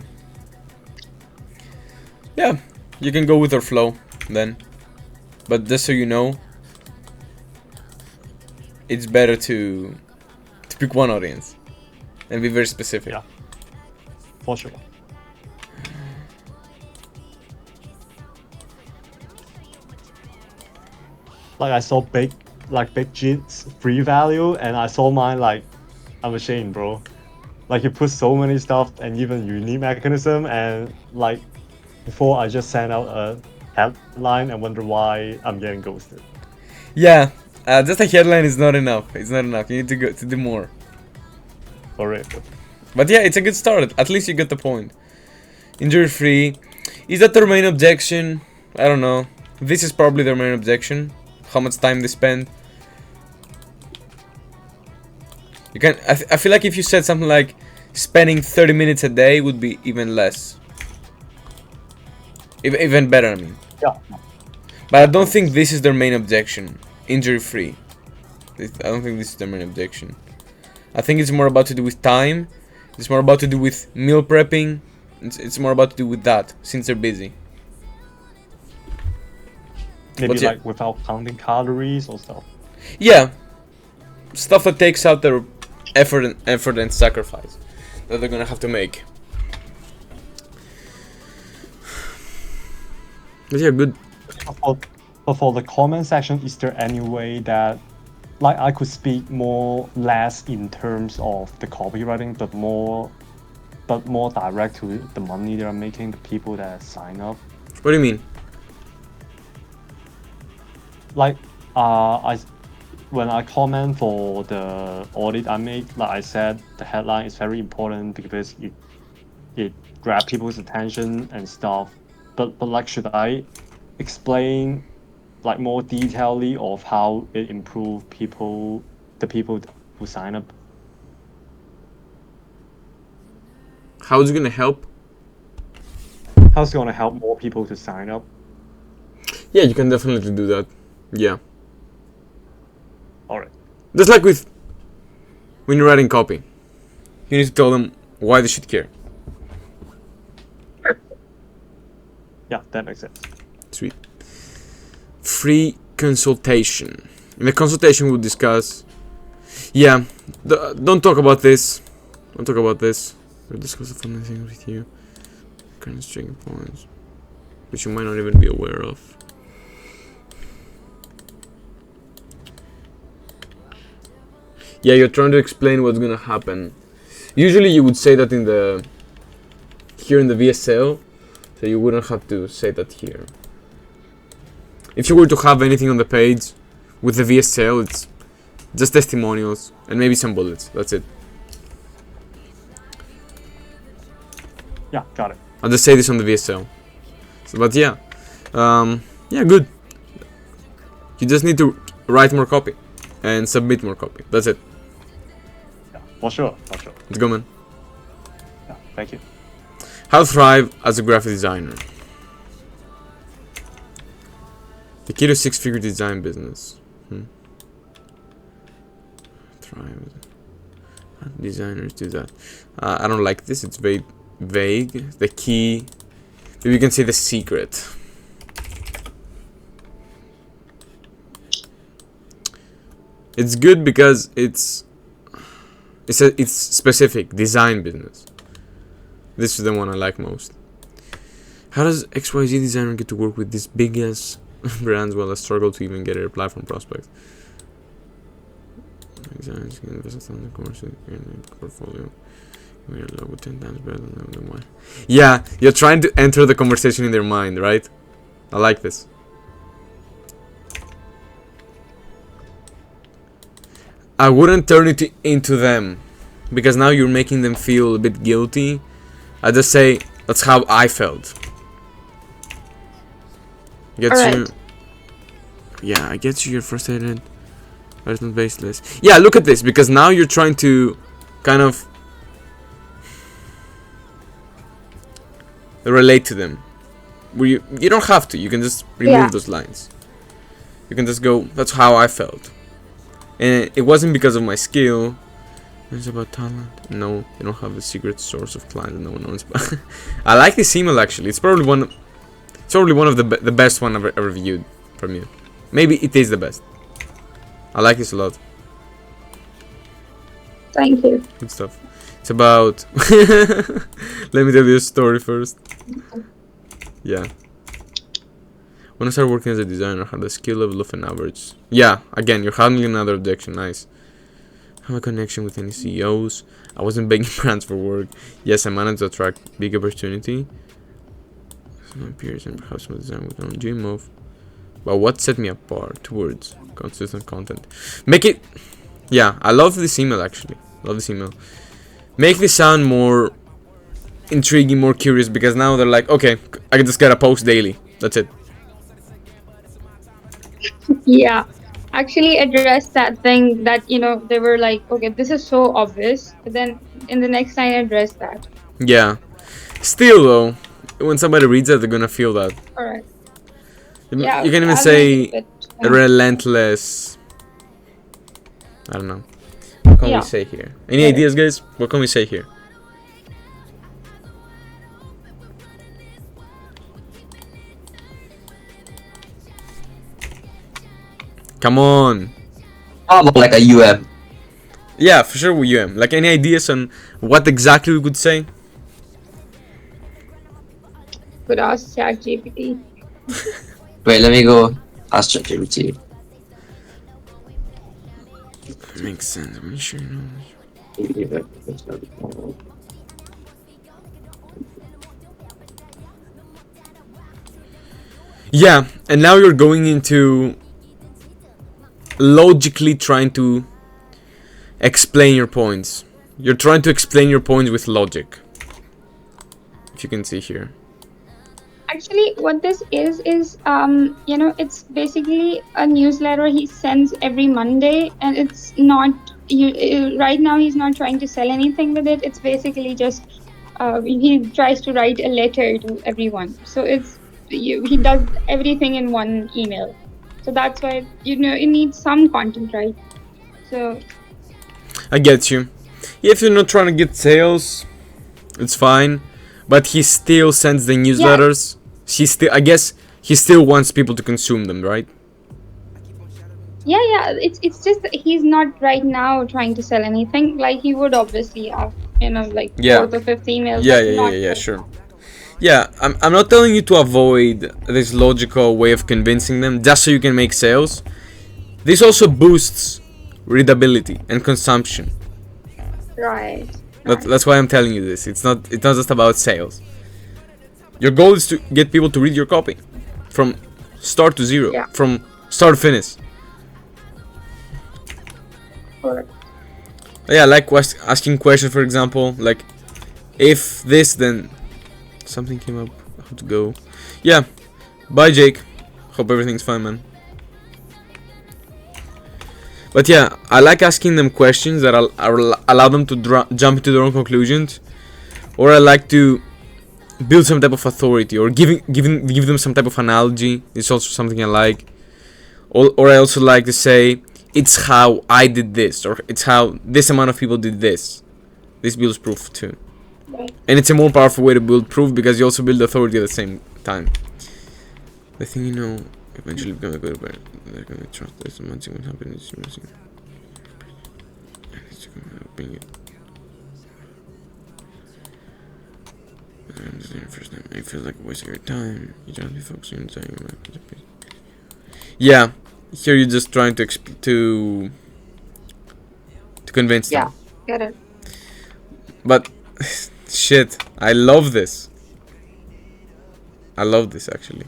Yeah, you can go with our flow then. But just so you know, it's better to pick one audience and be very specific. Yeah, for sure. Like I saw big Jit's free value, and I saw mine, like, I'm ashamed, bro. Like, you put so many stuff and even unique mechanism, and like before I just sent out a headline and wonder why I'm getting ghosted. Yeah, just a headline is not enough. It's not enough. You need to go to do more. For it. But yeah, it's a good start. At least you get the point. Injury free. Is that their main objection? I don't know. This is probably their main objection. How much time they spend. You can. I feel like if you said something like spending 30 minutes a day would be even less. Even better, I mean. Yeah. But I don't think this is their main objection. Injury free. I don't think this is their main objection. I think it's more about to do with time. It's more about to do with meal prepping. It's more about to do with that, since they're busy. Maybe like without counting calories or stuff. Yeah. Stuff that takes out their effort and sacrifice that they're gonna have to make. But yeah, good. But for the comment section, is there any way that, like, I could speak less in terms of the copywriting, but more direct to the money they're making, the people that sign up? What do you mean? Like, when I comment for the audit I made, like I said, the headline is very important because it grabs people's attention and stuff. But like, should I explain like more detailedly of how it improve the people who sign up? How is it gonna help? How's it gonna help more people to sign up? Yeah, you can definitely do that. Yeah. Alright. Just like when you're writing copy, you need to tell them why they should care. Yeah, that makes sense. Sweet. Free consultation. In the consultation, we'll discuss. Yeah, don't talk about this. Don't talk about this. We'll discuss the funny things with you. Kind of string points, which you might not even be aware of. Yeah, you're trying to explain what's gonna happen. Usually, you would say that here in the VSL. So you wouldn't have to say that here. If you were to have anything on the page with the VSL, Just testimonials and maybe some bullets. That's it. Yeah, got it. I'll just say this on the VSL. So, but yeah, yeah, good. You just need to write more copy and submit more copy. That's it. Yeah, for sure, for sure. Let's go, man. Yeah, thank you. How to thrive as a graphic designer. The key to six-figure design business. Thrive. How do designers do that? I don't like this. It's very vague. The key. Maybe you can say the secret. It's good because it's specific design business. This is the one I like most. How does XYZ designer get to work with these big ass brands while I struggle to even get a reply from prospects? Designers can invest on the commercial portfolio. Your logo 10 times better than one. Yeah, you're trying to enter the conversation in their mind, right? I like this. I wouldn't turn it into them, because now you're making them feel a bit guilty. I just say that's how I felt. Gets you. Yeah, I get you. You're frustrated. But it's not baseless. Yeah, look at this, because now you're trying to kind of relate to them. You don't have to. You can just remove those lines. You can just go, that's how I felt. And it wasn't because of my skill. It's about talent. No, you don't have a secret source of clients no one knows. But I like this email actually. It's probably one of the best one I've ever viewed from you. Maybe it is the best. I like this a lot. Thank you. Good stuff. It's about. Let me tell you a story first. Yeah. When I started working as a designer, I had the skill level of an average. Yeah, again, you're handling another objection. Nice. Have a connection with any CEOs. I wasn't begging brands for work. Yes, I managed to attract big opportunity. Some of my peers and perhaps some design we don't dream of. But what set me apart? 2 words. Consistent content. Make it. Yeah, I love this email actually. Love this email. Make this sound more intriguing, more curious, because now they're like, okay, I can just get a post daily. That's it. Yeah, actually address that thing that, they were like, okay, this is so obvious. But then in the next line, address that. Yeah. Still though, when somebody reads that, they're gonna feel that. Alright. You can even say relentless. I don't know. What can we say here? Any ideas, guys? What can we say here? Come on. How about like a UM? Yeah, for sure with UM. Like any ideas on what exactly we could say? Could ask ChatGPT. Wait, let me go ask ChatGPT. Makes sense. I'm sure you know. Yeah, and now you're going into logically trying to explain your points. You're trying to explain your points with logic. If you can see here. Actually, what this is it's basically a newsletter he sends every Monday, and it's not. Right now, he's not trying to sell anything with it. It's basically just he tries to write a letter to everyone. So he does everything in one email. So that's why it needs some content, right? So I get you. If you're not trying to get sales, it's fine. But he still sends the newsletters. I guess he still wants people to consume them, right? Yeah. It's just that he's not right now trying to sell anything. Like he would obviously have, fourth or fifth emails. Yeah, sure. Yeah, I'm not telling you to avoid this logical way of convincing them just so you can make sales. This also boosts readability and consumption. Right. That's why I'm telling you this. It's not just about sales. Your goal is to get people to read your copy from start to zero, from start to finish. Correct. Yeah, I like asking questions, for example, like, if this, then something came up, I have to go. Yeah, bye Jake, hope everything's fine, man. But yeah, I like asking them questions that allow them to jump into their own conclusions, or I like to build some type of authority, or give them some type of analogy. It's also something I like. Or I also like to say, it's how I did this, or it's how this amount of people did this. This builds proof too. Right. And it's a more powerful way to build proof because you also build authority at the same time. The thing you know eventually become a good better. They're gonna trust this and once what happens is bring it. First time it feels like a waste of your time. You don't be focusing on saying yeah. Here you're just trying to convince them. Yeah, get it. But shit, I love this. I love this actually.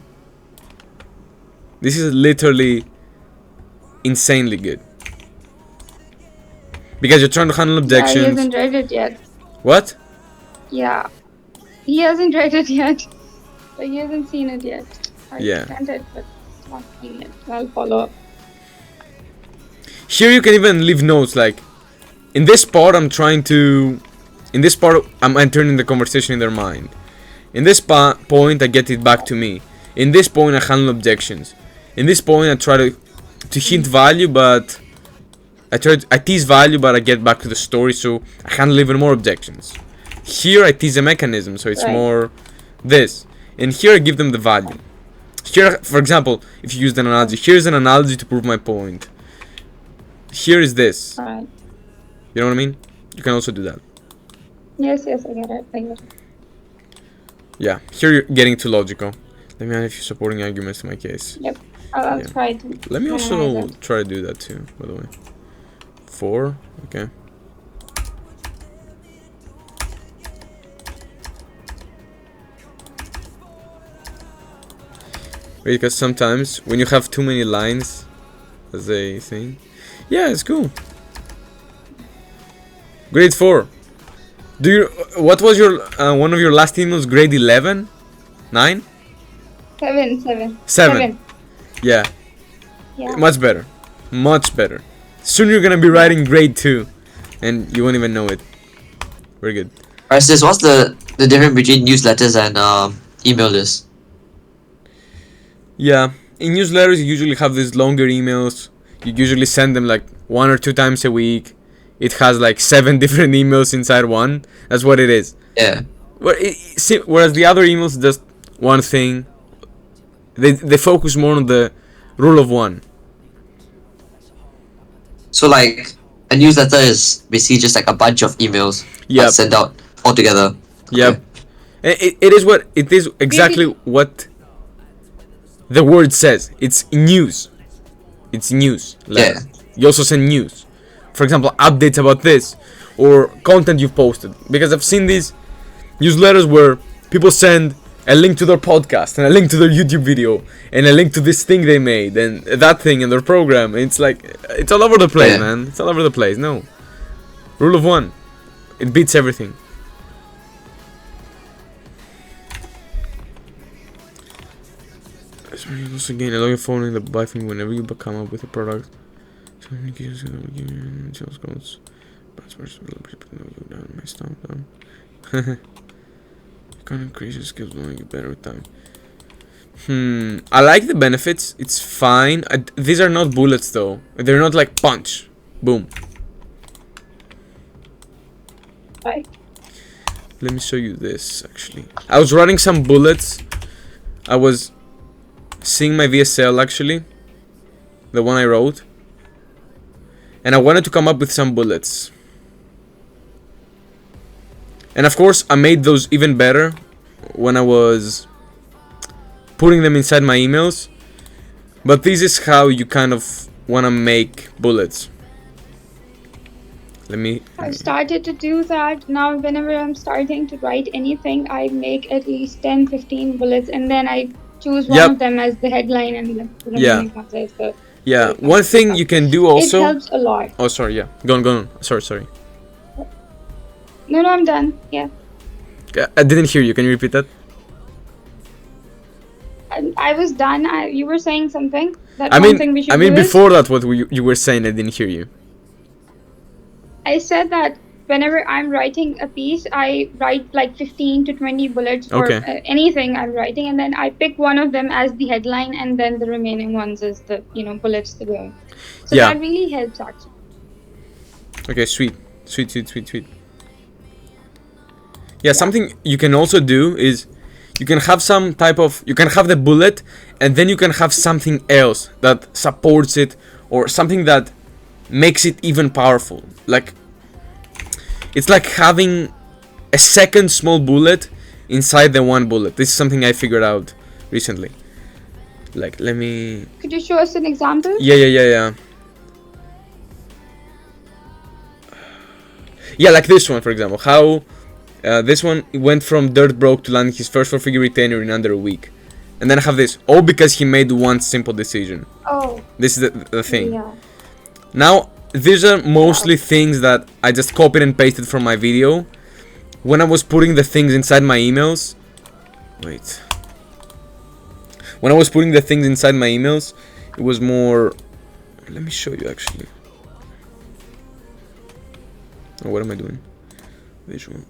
This is literally insanely good. Because you're trying to handle objections. Yeah, he hasn't read it yet. What? Yeah. He hasn't read it yet. Like, he hasn't seen it yet. I Yeah. sent it, but it's not seen it. I'll follow up. Here you can even leave notes like, in this part I'm entering the conversation in their mind. In this point I get it back to me. In this point I handle objections. In this point I try to hint value, but I tease value, but I get back to the story, so I handle even more objections. Here I tease a mechanism, so it's Right. more this. And here I give them the value. Here, for example, if you use an analogy, here's an analogy to prove my point. Here is this. Alright. You know what I mean? You can also do that. Yes, I get it. I get it. Yeah, here you're getting too logical. Let me know if you're supporting arguments to my case. Yep. I'll Yeah. try to. Let me also analyze it. try to do that too, by the way. 4, okay. Because sometimes when you have too many lines as a thing, yeah, it's cool. Grade 4. What was your one of your last emails? Grade 11, 9, 7. 7. Yeah, Yeah. much better, much better. Soon you're gonna be writing grade 2, and you won't even know it. Very good. Alright, sis, what's the difference between newsletters and email lists? Yeah, in newsletters you usually have these longer emails. You usually send them like 1 or 2 times a week. It has like 7 different emails inside one. That's what it is. Yeah. Whereas the other emails just one thing. They focus more on the rule of one. So like a newsletter is basically just like a bunch of emails Yep. sent out all together. Yep. Okay. It is exactly what the word says. It's news. It's news. Yeah. You also send news. For example, updates about this or content you've posted. Because I've seen these newsletters where people send a link to their podcast and a link to their YouTube video and a link to this thing they made and that thing in their program. It's like, it's all over the place, Yeah. man. It's all over the place. No. Rule of one. It beats everything. Once again, allow your phone in the buy thing whenever you come up with a product. Sales codes. Passwords. Down. You can increase your skills when you get better with time. I like the benefits. It's fine. These are not bullets though. They're not like punch. Boom. Right. Let me show you this actually. I was running some bullets. I was seeing my VSL actually. The one I wrote. And I wanted to come up with some bullets. And of course, I made those even better when I was putting them inside my emails. But this is how you kind of want to make bullets. I've started to do that. Now, whenever I'm starting to write anything, I make at least 10-15 bullets and then I choose one Yep. of them as the headline and then put them Yeah. in context. So Yeah, one thing you can do also. It helps a lot. Oh, sorry. Yeah, go on. Sorry. No, I'm done. Yeah. I didn't hear you. Can you repeat that? I was done. You were saying something. That I one thing we mean, should do is- before that, what you were saying, I didn't hear you. I said that whenever I'm writing a piece, I write like 15 to 20 bullets for Okay. anything I'm writing, and then I pick one of them as the headline, and then the remaining ones as the bullets to go. So Yeah. that really helps actually. Okay, sweet. Yeah, something you can also do is you can have you can have the bullet, and then you can have something else that supports it, or something that makes it even powerful. Like, it's like having a second small bullet inside the one bullet. This is something I figured out recently. Like, let me... Could you show us an example? Yeah. Yeah, like this one, for example. How this one went from dirt broke to landing his first four-figure retainer in under a week. And then I have this, all because he made one simple decision. Oh. This is the thing. Yeah. Now, these are mostly things that I just copied and pasted from my video. When I was putting the things inside my emails... Wait. When I was putting the things inside my emails, it was more... Let me show you, actually. Oh, what am I doing? Visual.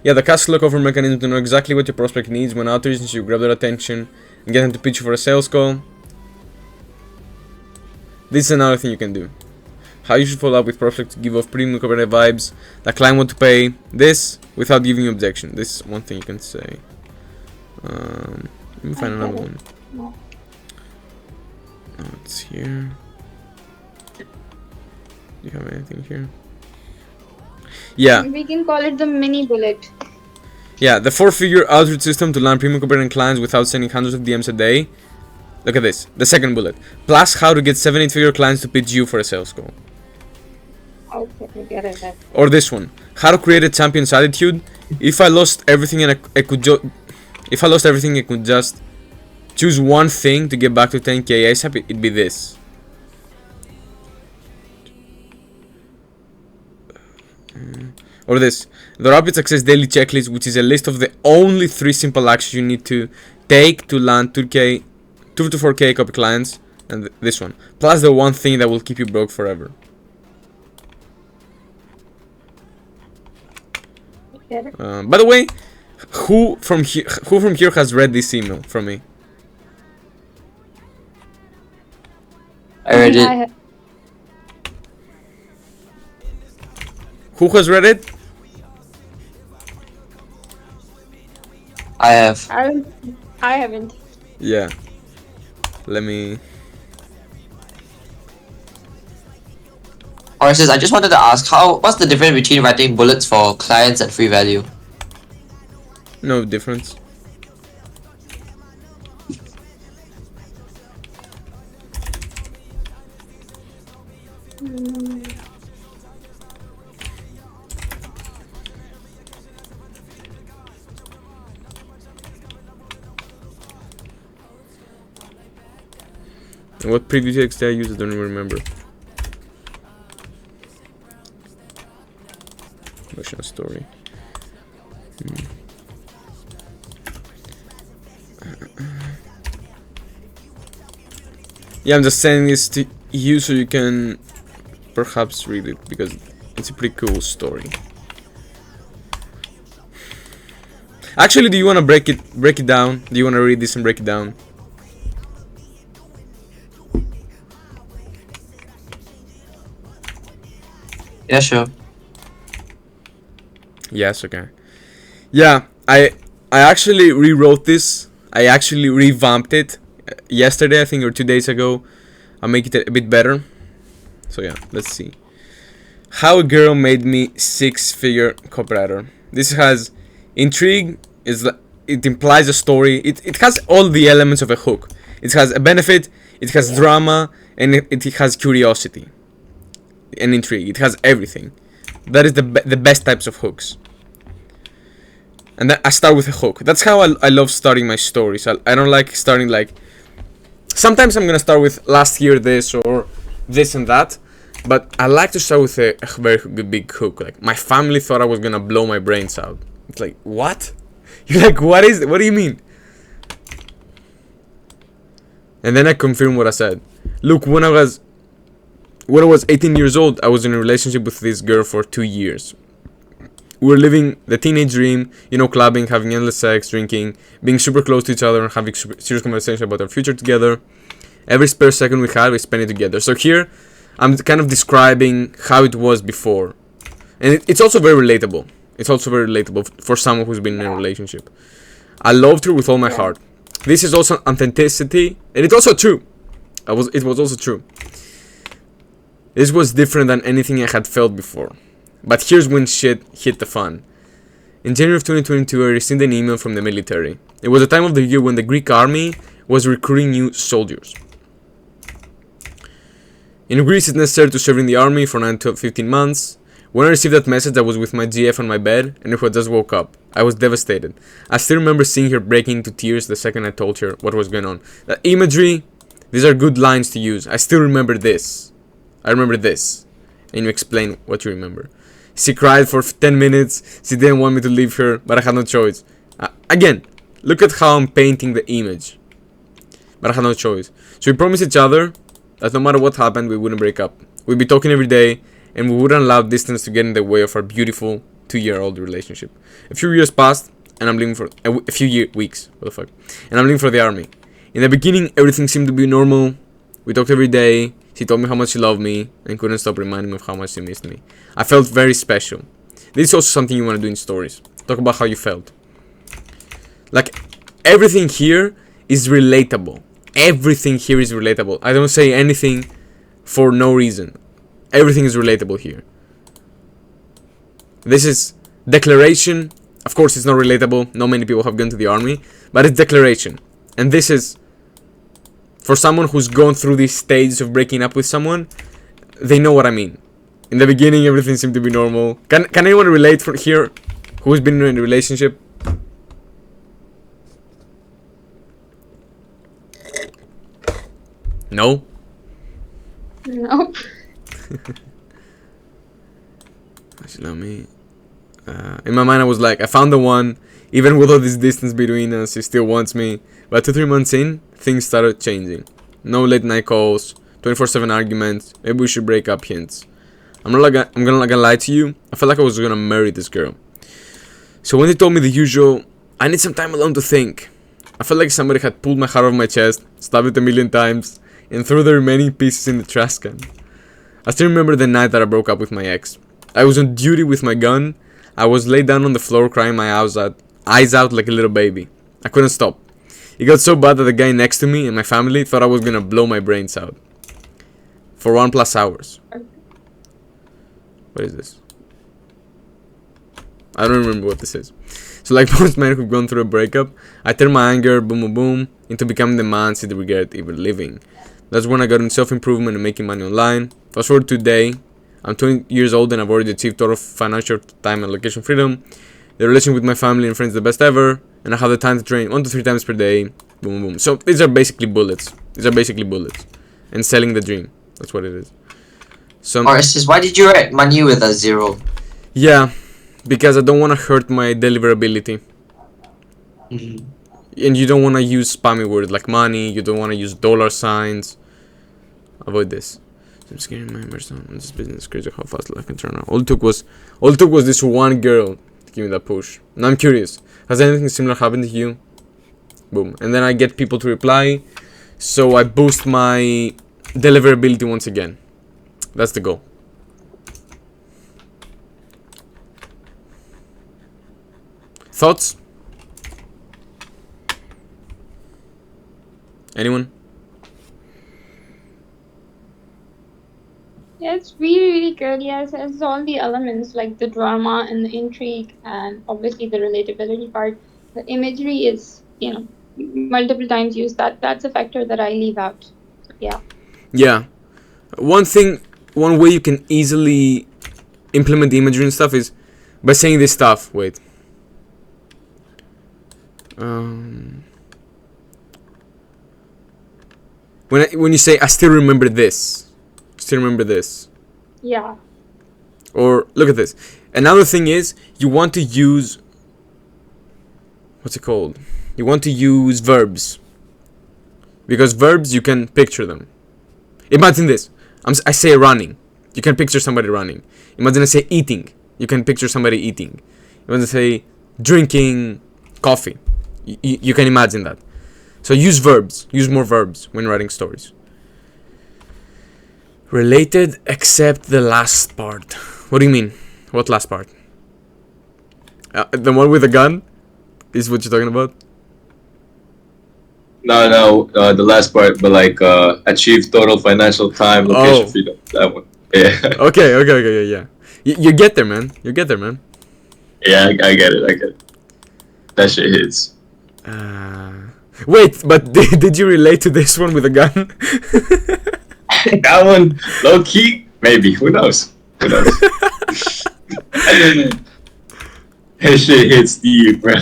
Yeah, the cash lock offer mechanism to know exactly what your prospect needs when outreaching, so you grab their attention and get them to pitch you for a sales call. This is another thing you can do. How you should follow up with prospects to give off premium cooperative vibes that client want to pay this without giving you objection. This is one thing you can say. Let me find another one. No, it's here. Do you have anything here? Yeah. We can call it the mini bullet. Yeah, the 4-figure outreach system to land premium cooperating clients without sending hundreds of DMs a day. Look at this, the second bullet. Plus how to get 7-8-figure clients to pitch you for a sales call. Okay, I get it. Or this one, how to create a champion's attitude. If I lost everything and I could just choose one thing to get back to 10k ASAP, it'd be this. Or this, the Rapid Success Daily Checklist, which is a list of the only 3 simple actions you need to take to land 2 to 4k copy clients, and this one, plus the one thing that will keep you broke forever. By the way, who from here has read this email from me? I read it. Who has read it? I have. I haven't. Yeah. Let me... Horses, I just wanted to ask, what's the difference between writing bullets for clients and free value? No difference. What preview text did I use? I don't even remember. Emotional story. Yeah, I'm just sending this to you so you can perhaps read it, because it's a pretty cool story. Actually, do you want to break it down? Do you want to read this and break it down? Yeah, sure. Yes, okay. Yeah, I actually rewrote this. I actually revamped it yesterday, I think, or 2 days ago. I'll make it a bit better. So yeah, let's see. How a girl made me 6-figure copywriter. This has intrigue. It implies a story. It has all the elements of a hook. It has a benefit. It has drama, and it has curiosity and intrigue. It has everything. That is the best types of hooks. And I start with a hook. That's how I love starting my stories. I don't like starting like... Sometimes I'm gonna start with last year this or this and that. But I like to start with a very good big hook. Like, my family thought I was gonna blow my brains out. It's like, what? You're like, what do you mean? And then I confirm what I said. Look, when I was 18 years old, I was in a relationship with this girl for 2 years. We were living the teenage dream, clubbing, having endless sex, drinking, being super close to each other, and having serious conversation about our future together. Every spare second we had, we spent it together. So here, I'm kind of describing how it was before. And it's also very relatable. It's also very relatable for someone who's been in a relationship. I loved her with all my heart. This is also authenticity, and it's also true. It was also true. This was different than anything I had felt before. But here's when shit hit the fan. In January of 2022, I received an email from the military. It was a time of the year when the Greek army was recruiting new soldiers. In Greece, it's necessary to serve in the army for 9 to 15 months. When I received that message, I was with my GF on my bed, and who had just woke up. I was devastated. I still remember seeing her breaking into tears the second I told her what was going on. That imagery, these are good lines to use. I still remember this. I remember this. And you explain what you remember. She cried for 10 minutes. She didn't want me to leave her, but I had no choice. Again, look at how I'm painting the image. But I had no choice. So we promised each other that no matter what happened, we wouldn't break up. We'd be talking every day, and we wouldn't allow distance to get in the way of our beautiful 2-year-old relationship. A few years passed, and I'm leaving for a few weeks. What the fuck? And I'm leaving for the army. In the beginning, everything seemed to be normal. We talked every day. She told me how much she loved me and couldn't stop reminding me of how much she missed me. I felt very special. This is also something you want to do in stories. Talk about how you felt. Like, everything here is relatable. Everything here is relatable. I don't say anything for no reason. Everything is relatable here. This is declaration. Of course, it's not relatable. Not many people have gone to the army. But it's declaration. And this is... For someone who's gone through this stage of breaking up with someone, they know what I mean. In the beginning, everything seemed to be normal. Can anyone relate from here who's been in a relationship? No? No. Actually, let me... in my mind, I was like, I found the one. Even with all this distance between us, he still wants me. But 2-3 months in, things started changing. No late night calls, 24/7 arguments. Maybe we should break up hints. I'm gonna lie to you. I felt like I was gonna marry this girl. So when they told me the usual, I need some time alone to think, I felt like somebody had pulled my heart off my chest, stabbed it 1,000,000 times, and threw the remaining pieces in the trash can. I still remember the night that I broke up with my ex. I was on duty with my gun. I was laid down on the floor crying my eyes out like a little baby. I couldn't stop. It got so bad that the guy next to me and my family thought I was gonna blow my brains out. For 1+ hours. What is this? I don't remember what this is. So like most men who've gone through a breakup, I turned my anger, boom boom boom, into becoming the man she'd regret even living. That's when I got into self-improvement and making money online. Fast forward to today, I'm 20 years old and I've already achieved total financial time and location freedom. The relation with my family and friends is the best ever, and I have the time to train 1 to 3 times per day. Boom, boom. So these are basically bullets. And selling the dream. That's what it is. So Says, why did you write money with a 0? Yeah, because I don't want to hurt my deliverability. And you don't want to use spammy words like money. You don't want to use dollar signs. Avoid this. I'm scaring my members on this business. Crazy how fast life can turn out. All it took was this one girl to give me that push. Now I'm curious. Has anything similar happened to you? Boom. And then I get people to reply. So I boost my deliverability once again. That's the goal. Thoughts? Anyone? Yeah, it's really, really good. Yes, it has all the elements like the drama and the intrigue, and obviously the relatability part. The imagery is, multiple times used. That's a factor that I leave out. Yeah. Yeah. One way you can easily implement the imagery and stuff is by saying this stuff. Wait. When you say, I still remember this. Still remember this. Yeah. Or, look at this. Another thing is, you want to use... What's it called? You want to use verbs. Because verbs, you can picture them. Imagine this. I say running. You can picture somebody running. Imagine I say eating. You can picture somebody eating. Imagine I say drinking coffee. You can imagine that. So use verbs. Use more verbs when writing stories. Related except the last part. What do you mean? What last part? The one with the gun? Is what you're talking about? No, the last part, but like achieve total financial time, location freedom. That one. Yeah. Okay, yeah. You get there, man. You get there, man. Yeah, I get it. That shit hits. Wait, but did you relate to this one with a gun? That one, low key, maybe. Who knows? That shit hits deep, bro.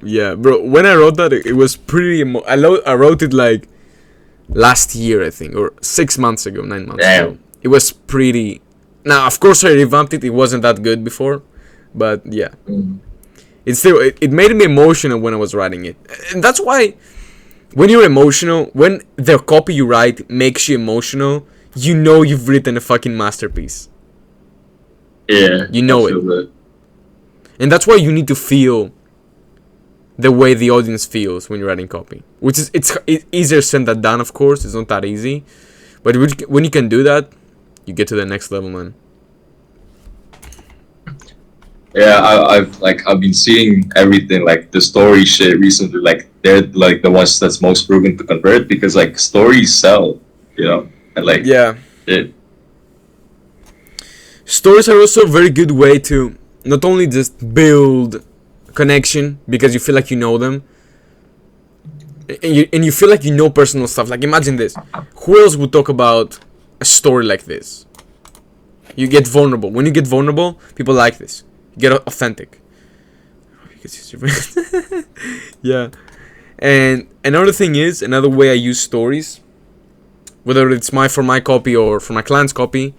Yeah, bro. When I wrote that, it was pretty. I wrote it like last year, I think, or 6 months ago, 9 months ago. It was pretty. Now, of course, I revamped it. It wasn't that good before, but yeah, it made me emotional when I was writing it, and that's why when you're emotional, when the copy you write makes you emotional, you know you've written a fucking masterpiece. Yeah, you know it, that. And that's why you need to feel the way the audience feels when you're writing copy, which is it's easier said than done. Of course, it's not that easy, but when you can do that, you get to the next level, man. Yeah, I've been seeing everything, like the story shit recently. Like they're like the ones that's most proven to convert, because like stories sell, and like yeah. Stories are also a very good way to not only just build connection because you feel like you know them, and you feel like you know personal stuff. Like imagine this: who else would talk about a story like this? You get vulnerable. When you get vulnerable, people like this. You get authentic. Yeah. And another thing is, another way I use stories, whether it's for my copy or for my client's copy,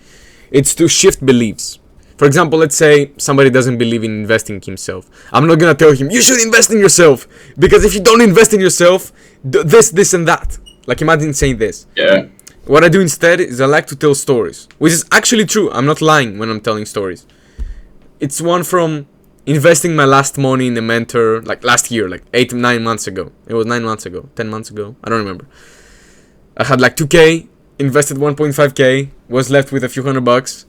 it's to shift beliefs. For example, let's say somebody doesn't believe in investing in himself. I'm not gonna tell him, you should invest in yourself, because if you don't invest in yourself, this and that. Like imagine saying this. Yeah. What I do instead is I like to tell stories, which is actually true. I'm not lying when I'm telling stories. It's one from investing my last money in a mentor, like last year, like 9 months ago. It was 9 months ago, 10 months ago. I don't remember. I had like 2K, invested 1.5K, was left with a few $100,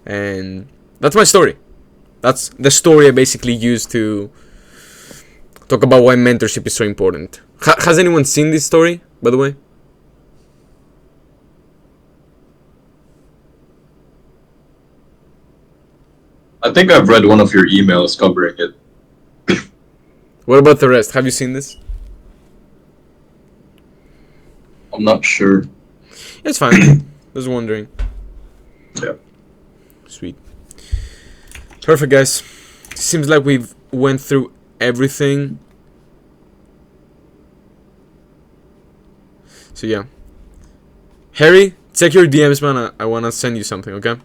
and that's my story. That's the story I basically use to talk about why mentorship is so important. Has anyone seen this story, by the way? I think I've read one of your emails covering it. What about the rest? Have you seen this? I'm not sure. It's fine. Just wondering. Yeah. Sweet. Perfect, guys. Seems like we've went through everything. So yeah. Harry, check your DMs, man. I wanna send you something, okay?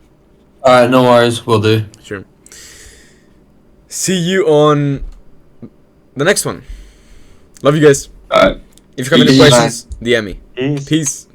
Alright, no worries, will do. Sure. See you on the next one. Love you guys. Alright. If you have any Peace. questions, DM me. Peace. Peace.